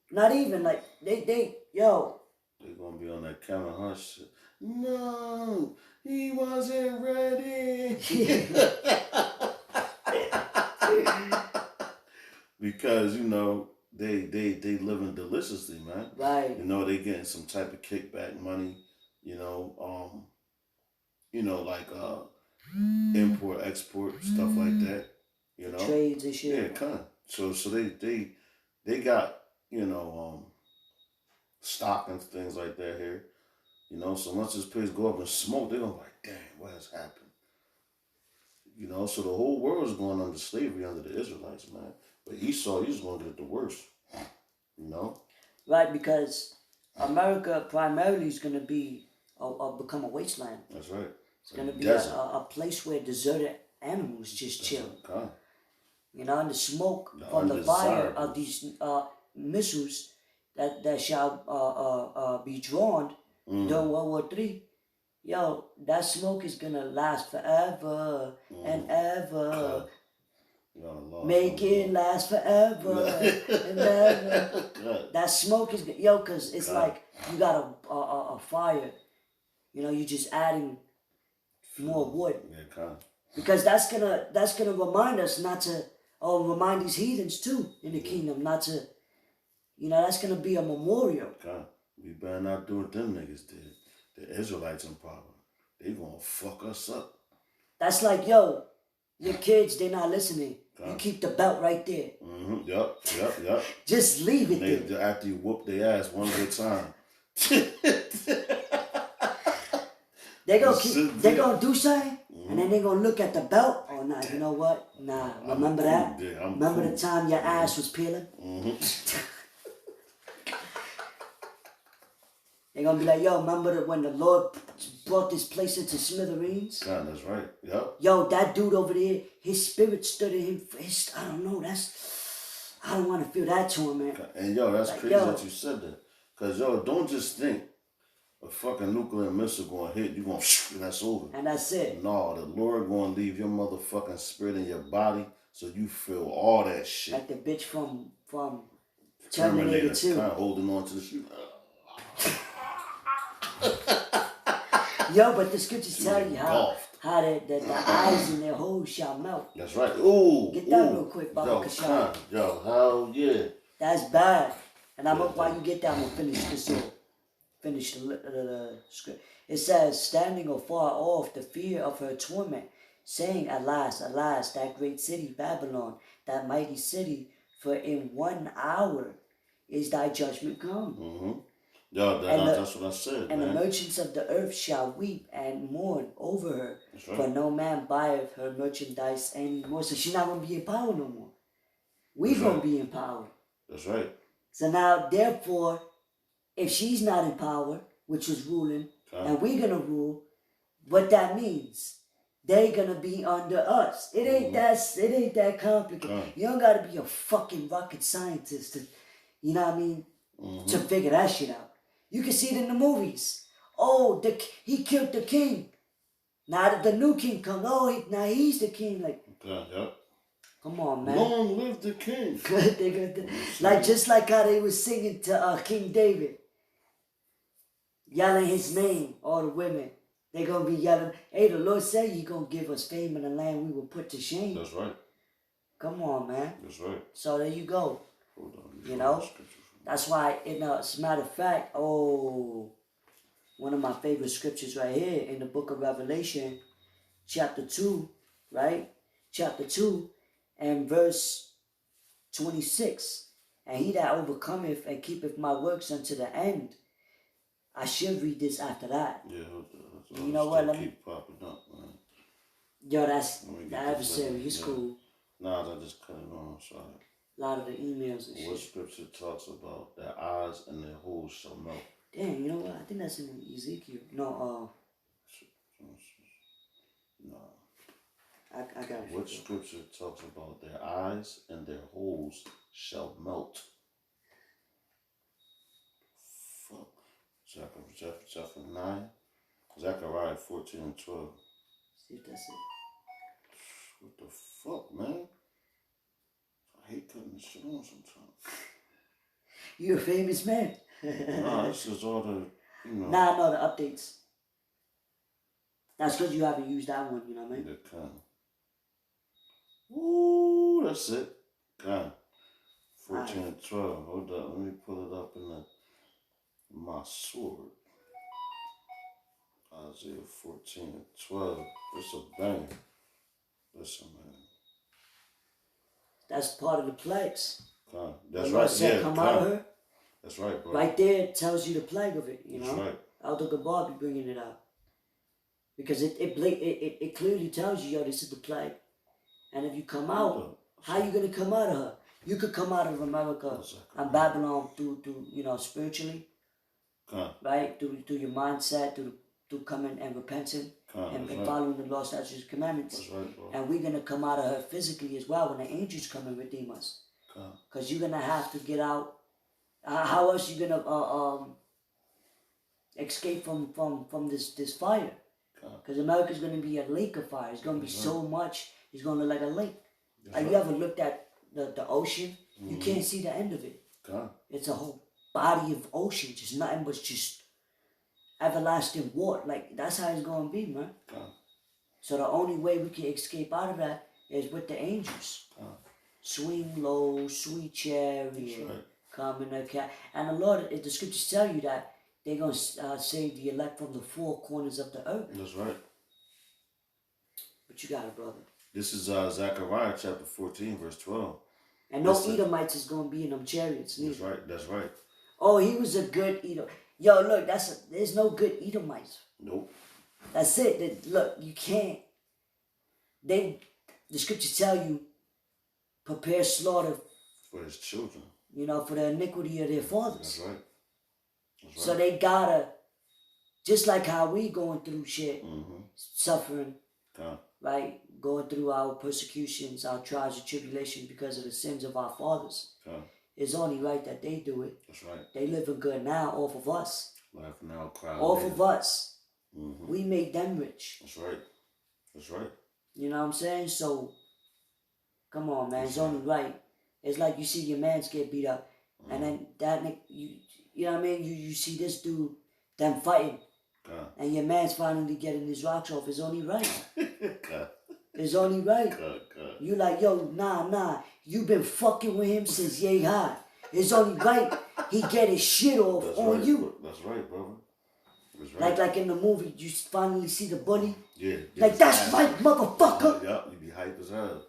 not even, like, yo. They're going to be on that Kevin Hart shit. No, he wasn't ready. Because, you know, they living deliciously, man. Right. You know, they getting some type of kickback money, you know, like import, export, stuff like that. You know? Trades and shit. Yeah, kind of. So they got, you know, stock and things like that here. You know, so once this place go up in smoke, they're gonna be like, damn, what has happened? You know, so the whole world is going under slavery under the Israelites, man. But Esau, he's going to get the worst. You know? Right, because America primarily is going to be become a wasteland. That's right. It's going to be a place where deserted animals just chill. Okay. You know, and the smoke from the fire of these missiles that shall be drawn during World War III. Yo, that smoke is going to last forever and ever. Make it last forever and ever. That smoke is, yo, because it's like you got a fire. You know, you're just adding more wood. Because that's gonna remind us not to, remind these heathens too in the kingdom not to, you know, that's gonna be a memorial. We better not do what them niggas did. The Israelites in power. They gonna fuck us up. That's like, yo, your kids, they're not listening. You keep the belt right there. Mm-hmm. Yup. Just leave it there. After you whoop their ass one at a time. They're gonna do something, and then they're gonna look at the belt. Oh, nah, you know what? Nah, remember that? Remember the time your ass was peeling? Mm-hmm. They're gonna be like, yo, remember when the Lord brought this place into smithereens? God, that's right. Yep. Yo, that dude over there, his spirit stood in him. I don't know. I don't want to feel that torment. And yo, that's like, crazy that you said that. Cause yo, don't just think a fucking nuclear missile gonna hit, you gonna and that's over. And that's it. No, the Lord gonna leave your motherfucking spirit in your body so you feel all that shit. Like the bitch from Terminator 2. Kind of holding on to the shoe. Yo, but the scriptures tell you how the eyes in their holes shall melt. That's right. Ooh. Get that real quick, Baba Kashan. Yo, hell yeah. That's bad. And I'm up while you get that, I'm gonna finish this off. Finish the script. It says, standing afar off the fear of her torment, saying, Alas, alas, that great city, Babylon, that mighty city, for in 1 hour is thy judgment come. Mm-hmm. Yeah, that's what I said. And the merchants of the earth shall weep and mourn over her. Right. For no man buyeth her merchandise anymore. So she's not going to be in power no more. We're going to be in power. That's right. So now, therefore, if she's not in power, which is ruling, and we're going to rule, what that means, they're going to be under us. It ain't that complicated. You don't got to be a fucking rocket scientist to, you know what I mean, to figure that shit out. You can see it in the movies. Oh, he killed the king. Now the new king comes. Oh, now he's the king. Like, Come on, man. Long live the king. Just like how they were singing to King David. Yelling his name, all the women. They're going to be yelling, hey, the Lord said He's going to give us fame in the land we will put to shame. That's right. Come on, man. That's right. So there you go. Hold on. You know? That's why, as a matter of fact, one of my favorite scriptures right here in the book of Revelation, chapter 2, right? Chapter 2 and verse 26. And he that overcometh and keepeth my works unto the end. I should read this after that. Yeah, you know what? Let me keep popping up, man. Yo, that's the adversary. He's cool. Nah, I just cut it on. Sorry. A lot of the emails and What shit. scripture talks about their eyes and their holes shall melt? Damn, you know what? I think that's in Ezekiel. No, No. I got it. What scripture talks about their eyes and their holes shall melt? Fuck. Chapter 9. Zechariah 14 and 12. See if that's it. What the fuck, man? I hate cutting the shit on sometimes. You're a famous man. Nah, this is all the, you know. Nah, no, the updates. That's because you haven't used that one, you know what I mean? The kind. Ooh, that's it. Kind. 14 and 12. Hold up, let me pull it up in my sword. Isaiah 14 and 12. It's a bang. Listen, man. That's part of the plagues. That's right. Yeah, come out of her. That's right, bro. Right there it tells you the plague of it, you know? That's right. Elder Gabar be bringing it out. Because it clearly tells you, yo, this is the plague. And if you come out, how you going to come out of her? You could come out of America and Babylon through spiritually. Right? Through your mindset, through coming and repenting and following the law, statutes, and commandments. That's right, bro. And we're going to come out of her physically as well when the angels come and redeem us. Because you're going to have to get out. How else you going to escape from this fire? Because America's going to be a lake of fire. It's going to be so much, it's going to look like a lake. Have you ever looked at the ocean? You can't see the end of it. It's a whole body of ocean, just nothing but just everlasting water. Like, that's how it's going to be, man. So the only way we can escape out of that is with the angels. Swing low, sweet chariot, come in the cat. And the Lord, the scriptures tell you that they're going to save the elect from the four corners of the earth. That's right. But you got it, brother. This is Zechariah chapter 14, verse 12. And no Edomites is going to be in them chariots. That's right. That's right. Oh, he was a good Edom. Yo, look, there's no good Edomites. Nope. That's it. Look, you can't. The scriptures tell you, prepare slaughter for his children. You know, for the iniquity of their fathers. That's right. That's right. So they gotta, just like how we going through shit, suffering, right? Going through our persecutions, our trials and tribulations because of the sins of our fathers. It's only right that they do it. That's right. They living good now off of us. Laugh now, cry off later. of us. We made them rich. That's right. That's right. You know what I'm saying? So, come on, man. It's only right. It's like you see your mans get beat up. And then you know what I mean? You see this dude, them fighting. And your man's finally getting his rocks off. It's only right. It's only right. You like, yo, nah. You been fucking with him since yay high. It's only right he get his shit off on you. That's right, brother. That's right. Like in the movie, you finally see the bully. Yeah. Like, that's right, motherfucker. Yeah, you be hype as hell.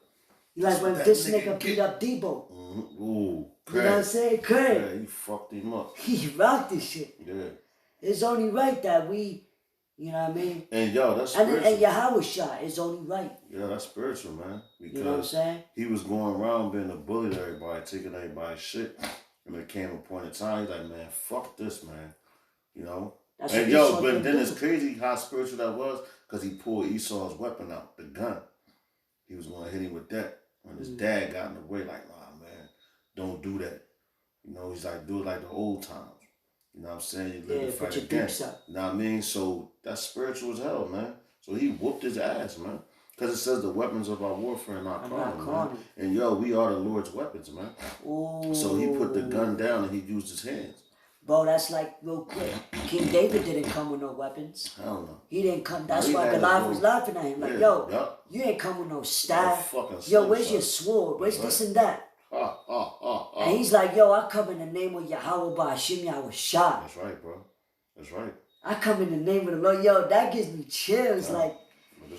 You like when this nigga beat up Debo. Ooh, Craig. You know what I'm saying? Craig. Yeah, he fucked him up. He rocked this shit. Yeah. It's only right that we, you know what I mean? And yo, that's spiritual. And Yahweh shot is only right. Yeah, that's spiritual, man. Because you know what I'm saying? He was going around being a bully to everybody, taking everybody's shit. And there came a point in time, he's like, man, fuck this, man. You know? That's and yo, but then it's crazy how spiritual that was, because he pulled Esau's weapon out, the gun. He was going to hit him with that. When his dad got in the way, like, nah, man, don't do that. You know, he's like, do it like the old times. You know what I'm saying? You live to fight again. You know what I mean? So that's spiritual as hell, man. So he whooped his ass, man. Because it says the weapons of our warfare are not carnal, man. And yo, we are the Lord's weapons, man. Ooh. So he put the gun down and he used his hands. Bro, that's like real quick. King David didn't come with no weapons. I don't know. He didn't come. That's why Goliath was laughing at him. Like, yo, you ain't come with no staff. Yo, where's your sword? Where's this and that? And he's like, yo, I come in the name of Yahweh by Hashem Yahushua. That's right, bro. That's right. I come in the name of the Lord. Yo, that gives me chills. Like,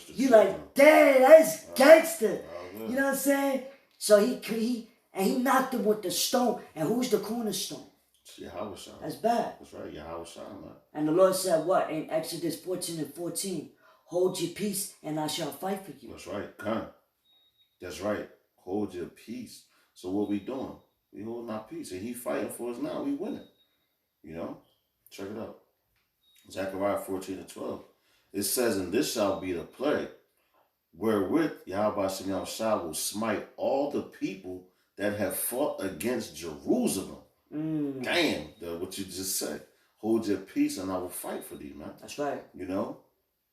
you like, dang, that's gangster. You know what I'm saying? So he knocked him with the stone. And who's the cornerstone? Yahweh. That's bad. That's right, Yahweh, man. And the Lord said what? In Exodus 14:14, hold your peace and I shall fight for you. That's right, come. That's right. Hold your peace. So what we doing? We holding our peace. And he fighting for us now. We winning. You know? Check it out. Zechariah 14:12. It says, and this shall be the plague, wherewith Yahweh Yahushua will smite all the people that have fought against Jerusalem. Damn, what you just said. Hold your peace and I will fight for thee, man. That's right. You know?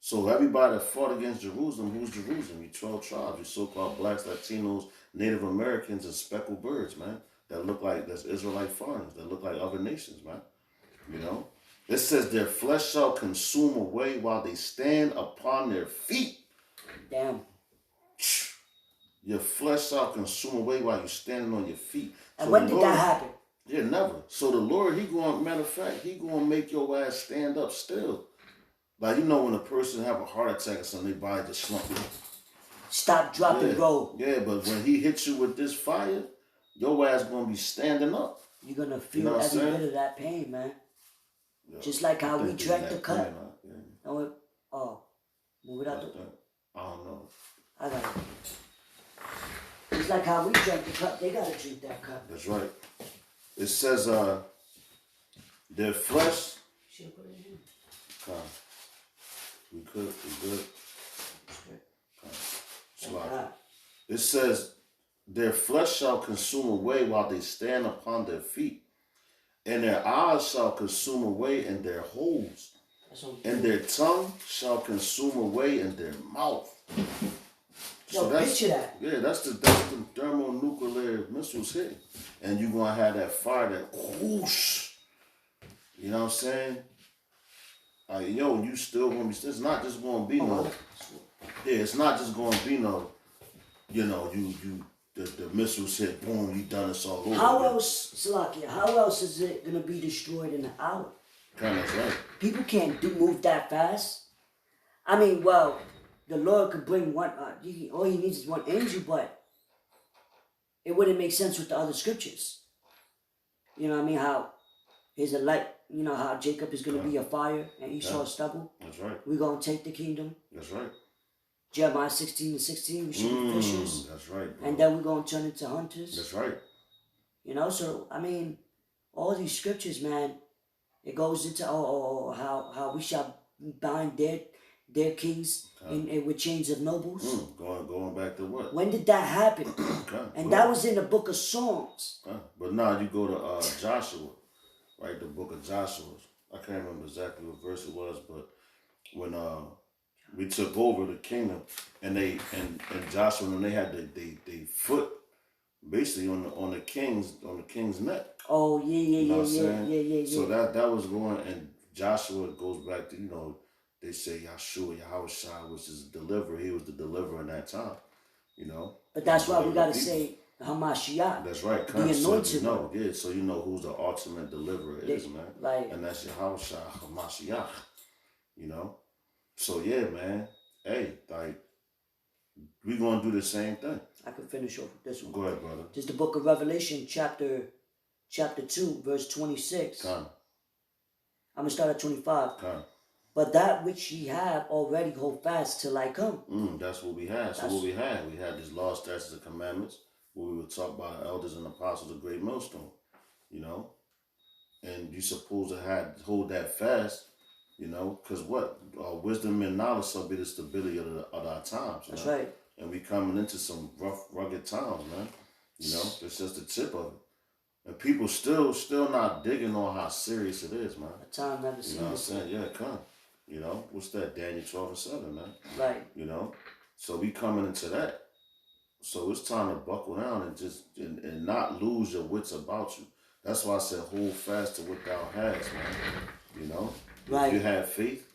So everybody that fought against Jerusalem, who's Jerusalem? You 12 tribes, you so-called blacks, Latinos, Native Americans, and speckled birds, man. That look like, that's Israelite foreigners, that look like other nations, man. You know? It says their flesh shall consume away while they stand upon their feet. Damn. Your flesh shall consume away while you're standing on your feet. And so when did that happen? Yeah, never. So the Lord, matter of fact, he going to make your ass stand up still. Like, you know when a person have a heart attack or something, their body just slump. Stop, drop, and roll. Yeah, but when he hits you with this fire, your ass going to be standing up. You're going to feel every bit of that pain, man. Yeah. Just like how we drank the cup. Yeah. Move it out the... I don't know. I got it. It's like how we drank the cup. They got to drink that cup. That's right. It says, their flesh. Should have put it in. Come. We good. Come. It says, their flesh shall consume away while they stand upon their feet, and their eyes shall consume away in their holes, and their tongue shall consume away in their mouth. So picture that. Yeah, that's the thermonuclear missiles hitting. And you're going to have that fire that whoosh. You know what I'm saying? You still going to be, it's not just going to be no, yeah, it's not just going to be no, the missiles hit, boom, you done this all over. How else is it going to be destroyed in an hour? Kind of right. People can't move that fast. I mean, well, the Lord could bring one, all he needs is one angel, but it wouldn't make sense with the other scriptures. You know what I mean? How here's a light, how Jacob is going to be a fire and Esau stubble. That's right. We're going to take the kingdom. That's right. Jeremiah 16:16, we should be fishers. That's right, bro. And then we're going to turn into hunters. That's right. So, I mean, all these scriptures, man, it goes into, how we shall bind their kings with chains of nobles. Going back to what? When did that happen? And that was in the book of Psalms. But now you go to Joshua, right? The book of Joshua. I can't remember exactly what verse it was, but when we took over the kingdom, and Joshua and they had they foot basically on the king's neck. Oh yeah. So that was going, and Joshua goes back to they say Yahshua, Yahushua was his deliverer. He was the deliverer in that time, But that's why we got to say Hamashiach. That's right. The anointed. So you know who's the ultimate deliverer is, man. Right. And that's Yahushua, Hamashiach, So yeah, man. Hey, we going to do the same thing. I can finish off with this one. Go ahead, brother. This is the book of Revelation, chapter 2, verse 26. Come. I'm going to start at 25. Come. But that which ye have already hold fast till I come. That's what we had. So what we had these laws, statutes, and commandments, where we would talk about elders and apostles of great millstone, And you supposed to hold that fast, because what? Wisdom and knowledge shall be the stability of our times. That's right. And we coming into some rough, rugged times, man. It's just the tip of it. And people still not digging on how serious it is, man. A time never seen. You know what I'm saying? Yeah, come. What's that? Daniel 12:7, man. Right. So we coming into that. So it's time to buckle down and just and not lose your wits about you. That's why I said hold fast to what thou hast, man. You know? Right. If you have faith,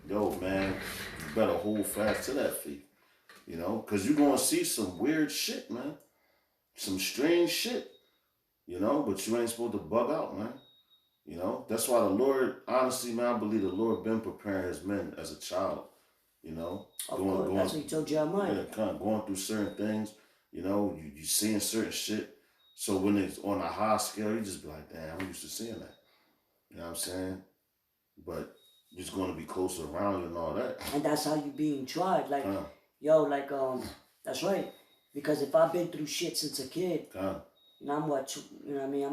yo, man, you better hold fast to that faith. You know? Because you're going to see some weird shit, man. Some strange shit. You know? But you ain't supposed to bug out, man. You know? That's why the Lord, honestly, man, I believe the Lord been preparing his men as a child. You know? Of course, that's what he told Jeremiah. Yeah, kind of going through certain things. You know, you seeing certain shit. So when it's on a high scale, you just be like, damn, I'm used to seeing that. You know what I'm saying? But it's going to be closer around you and all that. And that's how you being tried. Like, that's right. Because if I've been through shit since a kid, you know, I'm what, you know what I mean?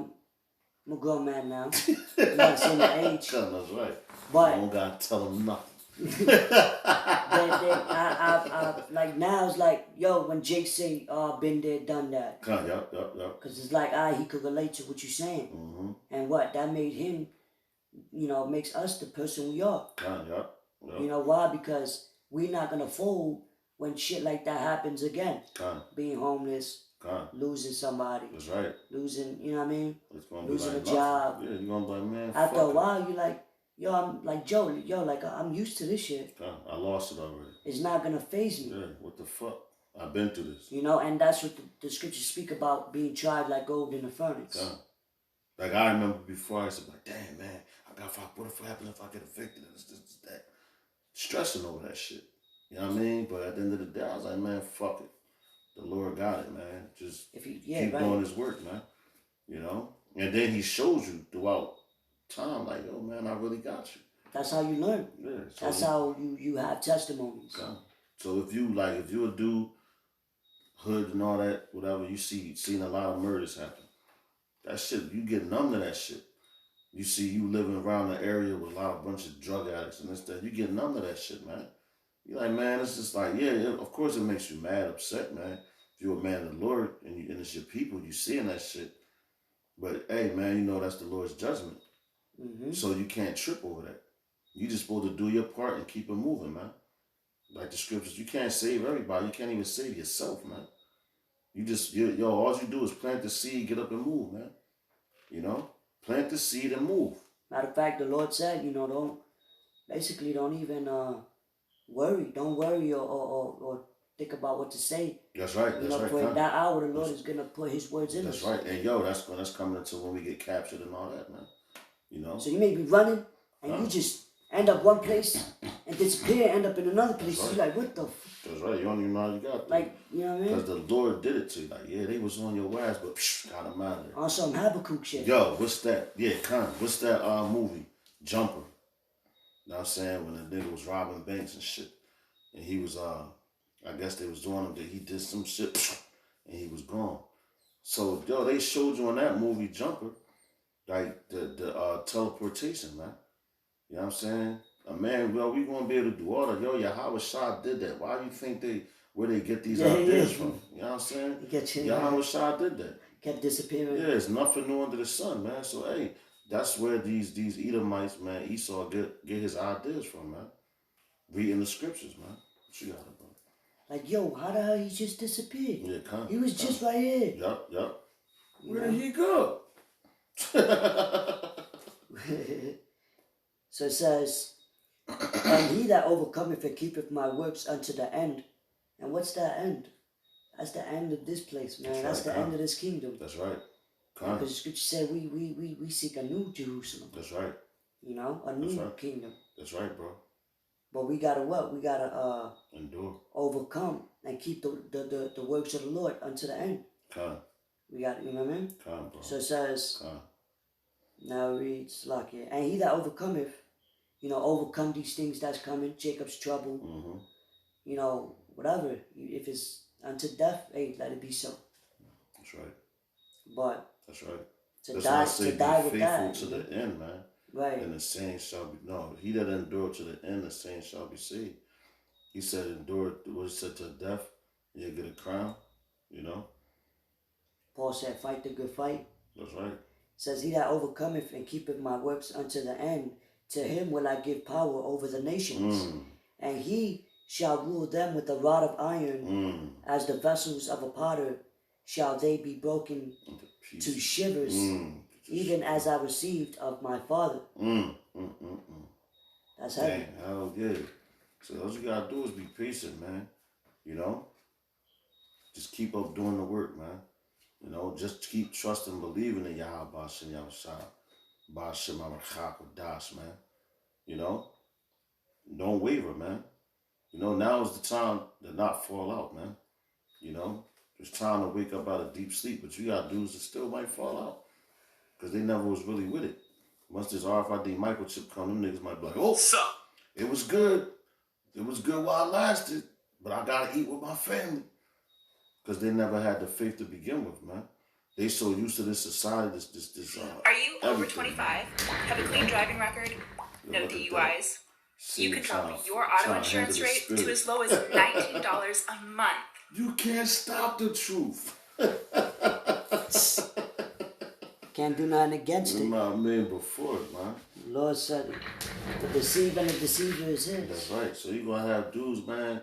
I'm a grown man now. I'm not saying my age. That's right. But you don't got to tell them nothing. I like now it's like, yo, when Jake say, oh, been there, done that. Yep. Because it's like, he could relate to what you're saying. Mm-hmm. And what? That made him, you know, makes us the person we are. Yep. You know why? Because we're not going to fold when shit like that happens again. Being homeless. Losing somebody. That's right. Losing, you know what I mean? It's gonna losing be like a job. Yeah, you're gonna be like, man. After a while, you're like, yo, I'm like Joe. Yo, like I'm used to this shit. I lost it already. It's not gonna faze me. Yeah, what the fuck? I've been through this. You know, and that's what the scriptures speak about, being tried like gold in the furnace. Like I remember before, I used to be like, damn man, what if happens if I get evicted and this, that? Stressing over that shit. You know what I mean? But at the end of the day, I was like, man, fuck it. The Lord got it, man. Just keep doing his work, man. You know? And then he shows you throughout time, like, oh, man, I really got you. That's how you learn. Yeah. So that's how you have testimonies. So if you're a dude, hood and all that, whatever, you seen a lot of murders happen. That shit, you get numb to that shit. You see you living around the area with a bunch of drug addicts and this, that. You get numb to that shit, man. You're like, man, it's just like, of course it makes you mad, upset, man. If you're a man of the Lord and it's your people, you seeing that shit. But, hey, man, you know that's the Lord's judgment. Mm-hmm. So you can't trip over that. You just supposed to do your part and keep it moving, man. Like the scriptures, you can't save everybody. You can't even save yourself, man. All you do is plant the seed, get up and move, man. You know? Plant the seed and move. Matter of fact, the Lord said, you know, don't even worry. Don't worry or think about what to say. That's right. For that hour, the Lord is going to put his words in us. That's right. And that's coming into when we get captured and all that, man. You know? So you may be running and you just end up one place and disappear, end up in another place. Right. You're like, what the That's right. You don't even know how you got there. Like, you know what I mean? Because the Lord did it to you. Like, yeah, they was on your ass, but got them out of there. On some Habakkuk shit. Yo, what's that? Yeah, what's that movie? Jumper. You know what I'm saying? When the nigga was robbing banks and shit. And he was, I guess they was doing him that he did some shit and he was gone. So, yo, they showed you in that movie Jumper, like the teleportation, man. You know what I'm saying? Man, well, we gonna be able to do all that. Yo, Yahweh Shah did that. Why do you think where they get these ideas from? You know what I'm saying? Yahweh Shah did that. Kept disappearing. Yeah, it's nothing new under the sun, man. So, hey, that's where these Edomites, man, Esau get his ideas from, man. Reading the scriptures, man. What you got about? Like, yo, how the hell he just disappeared? Yeah, he was just right here. Yup. Where did he go? So it says, and he that overcometh and keepeth my works unto the end. And what's that end? That's the end of this place, man. That's the end of this kingdom. That's right. Because the scripture said we seek a new Jerusalem. That's right. You know, a new kingdom. That's right, bro. But we gotta what? We gotta endure, overcome, and keep the works of the Lord unto the end. We got, you know what I mean? Bro. So it says, now it reads like it, and he that overcometh, you know, overcome these things that's coming, Jacob's trouble, you know, whatever. If it's unto death, hey, let it be so. That's right. But that's right. To die with that, to the end, man. Right. And the saints shall be he that endure to the end, the saints shall be saved. He said endure what he said to death, you'll get a crown, you know. Paul said, fight the good fight. That's right. Says he that overcometh and keepeth my works unto the end, to him will I give power over the nations. And he shall rule them with a rod of iron, as the vessels of a potter shall they be broken to shivers, even as I received of my father. That's heavy. Dang, hell yeah. So all you gotta do is be patient, man. You know? Just keep up doing the work, man. You know, just keep trusting, believing in Yahweh Bashim Yahushua. Bashim Dash, man. You know? Don't waver, man. You know, now is the time to not fall out, man. You know? It's time to wake up out of deep sleep, but you got dudes that still might fall out. Because they never was really with it. Once this RFID microchip come, them niggas might be like, oh, it was good. It was good while it lasted, but I gotta eat with my family. Because they never had the faith to begin with, man. They so used to this society, this Are you over 25? Have a clean driving record? No DUIs? You can drop your auto insurance rate to as low as $19 a month. You can't stop the truth. Can't do nothing against it. I mean, before it, man. The Lord said, the deceiver and the deceiver is his. That's right. So you gonna have dudes, man,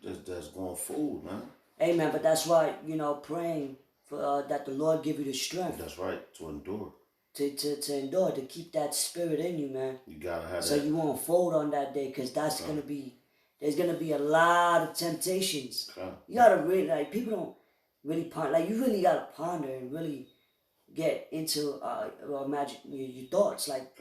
that's going forward, man. Hey, man, but that's why, you know, praying for that the Lord give you the strength. That's right, to endure. To endure, to keep that spirit in you, man. You gotta have so that. So you won't fold on that day, because that's gonna be, there's gonna be a lot of temptations. You gotta really, like, people don't really ponder, like, you really gotta ponder and really get into imagine your thoughts, like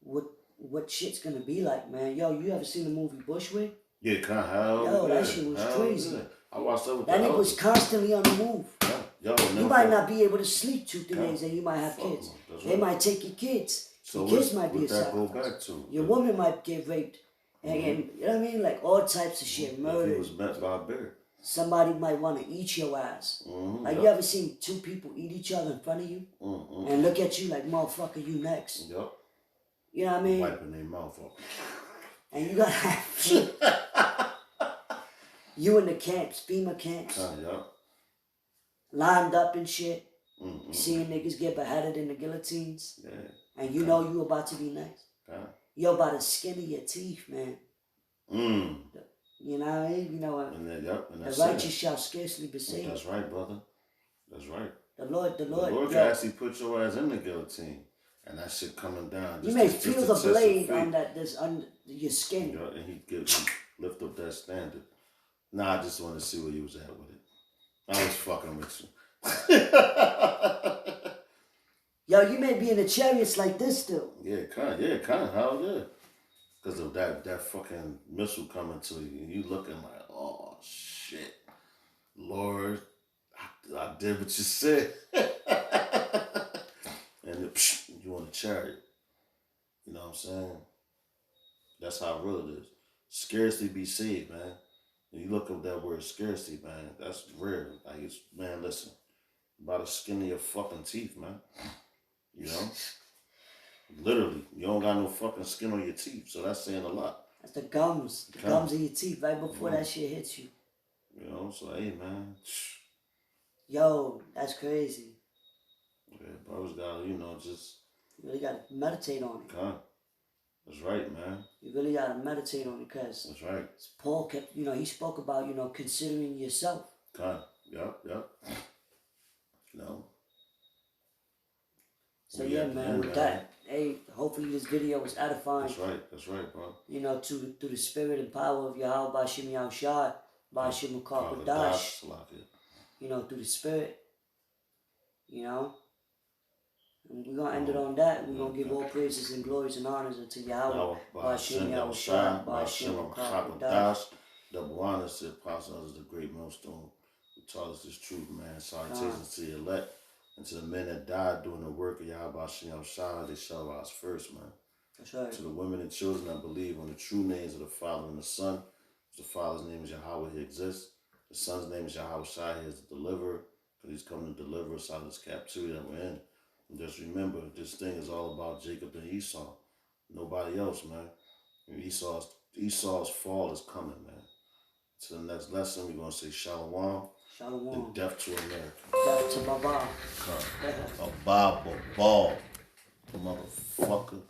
what shit's gonna be like, man. Yo, you ever seen the movie Bushwick? Yeah, Yo, that shit was crazy. Yeah. I watched that with that nigga was constantly on the move. Yeah. Yo, you might not be able to sleep 2-3 days, and you might have kids. They might take your kids. So your kids might be a that go back to? Your woman might get raped, and you know what I mean, like all types of shit, murder. He was met by a bear. Somebody might want to eat your ass. Like, you ever seen 2 people eat each other in front of you? And look at you like, motherfucker, you next. Yep. You know what I mean? Wiping their mouth off. And you gotta have you in the camps, FEMA camps. Yep. Lined up and shit. Seeing niggas get beheaded in the guillotines. Yeah. And you know you about to be next. You're about to skin of your teeth, man. You know what I mean? You know, and the righteous shall scarcely be saved. That's right, brother. That's right. The Lord can actually put your ass in the guillotine, and that shit coming down. You may feel the blade on your skin. Yeah, and he lift up that standard. Nah, I just want to see where you was at with it. I was fucking with you. Yo, you may be in the chariots like this still. Yeah, kind of. How yeah. Because of that fucking missile coming to you, and you looking like, oh shit, Lord, I did what you said, and you on a chariot. You know what I'm saying? That's how real it is. Scarcely be saved, man. When you look up that word scarcity, man, that's real. Like, it's, man, listen, by the skin of your fucking teeth, man. You know. Literally, you don't got no fucking skin on your teeth, so that's saying a lot. That's the gums. The gums of your teeth right before that shit hits you. You know, so hey, man. Yo, that's crazy. Yeah, brothers gotta, just... You really gotta meditate on it. That's right, man. You really gotta meditate on it, because... That's right. Paul kept, he spoke about, considering yourself. Yep. So yeah, man, with that, hey, hopefully this video was edifying. That's right, bro. Through the spirit and power of Yahweh Bashim Yahushua, Bashim Dash. Through the spirit. And we're going to end it on that. We're going to give all praises and glories and honors unto Yahweh Bashim Yahushua, Bashim Dash. The Buanas, the apostle is the great millstone who taught us this truth, man. Salutations to the elect. And to the men that died doing the work of Yahweh Shem Shah, they shall rise first, man. That's right. To the women and children that believe on the true names of the Father and the Son. The Father's name is Yahweh, he exists. The Son's name is Yahweh Shai, he is the deliverer, because he's coming to deliver us out of this captivity that we're in. And just remember, this thing is all about Jacob and Esau. Nobody else, man. And Esau's fall is coming, man. To the next lesson, we're going to say Shalom. Shalom. And death to America. Death to Baba. A Bob, a ball. Motherfucker.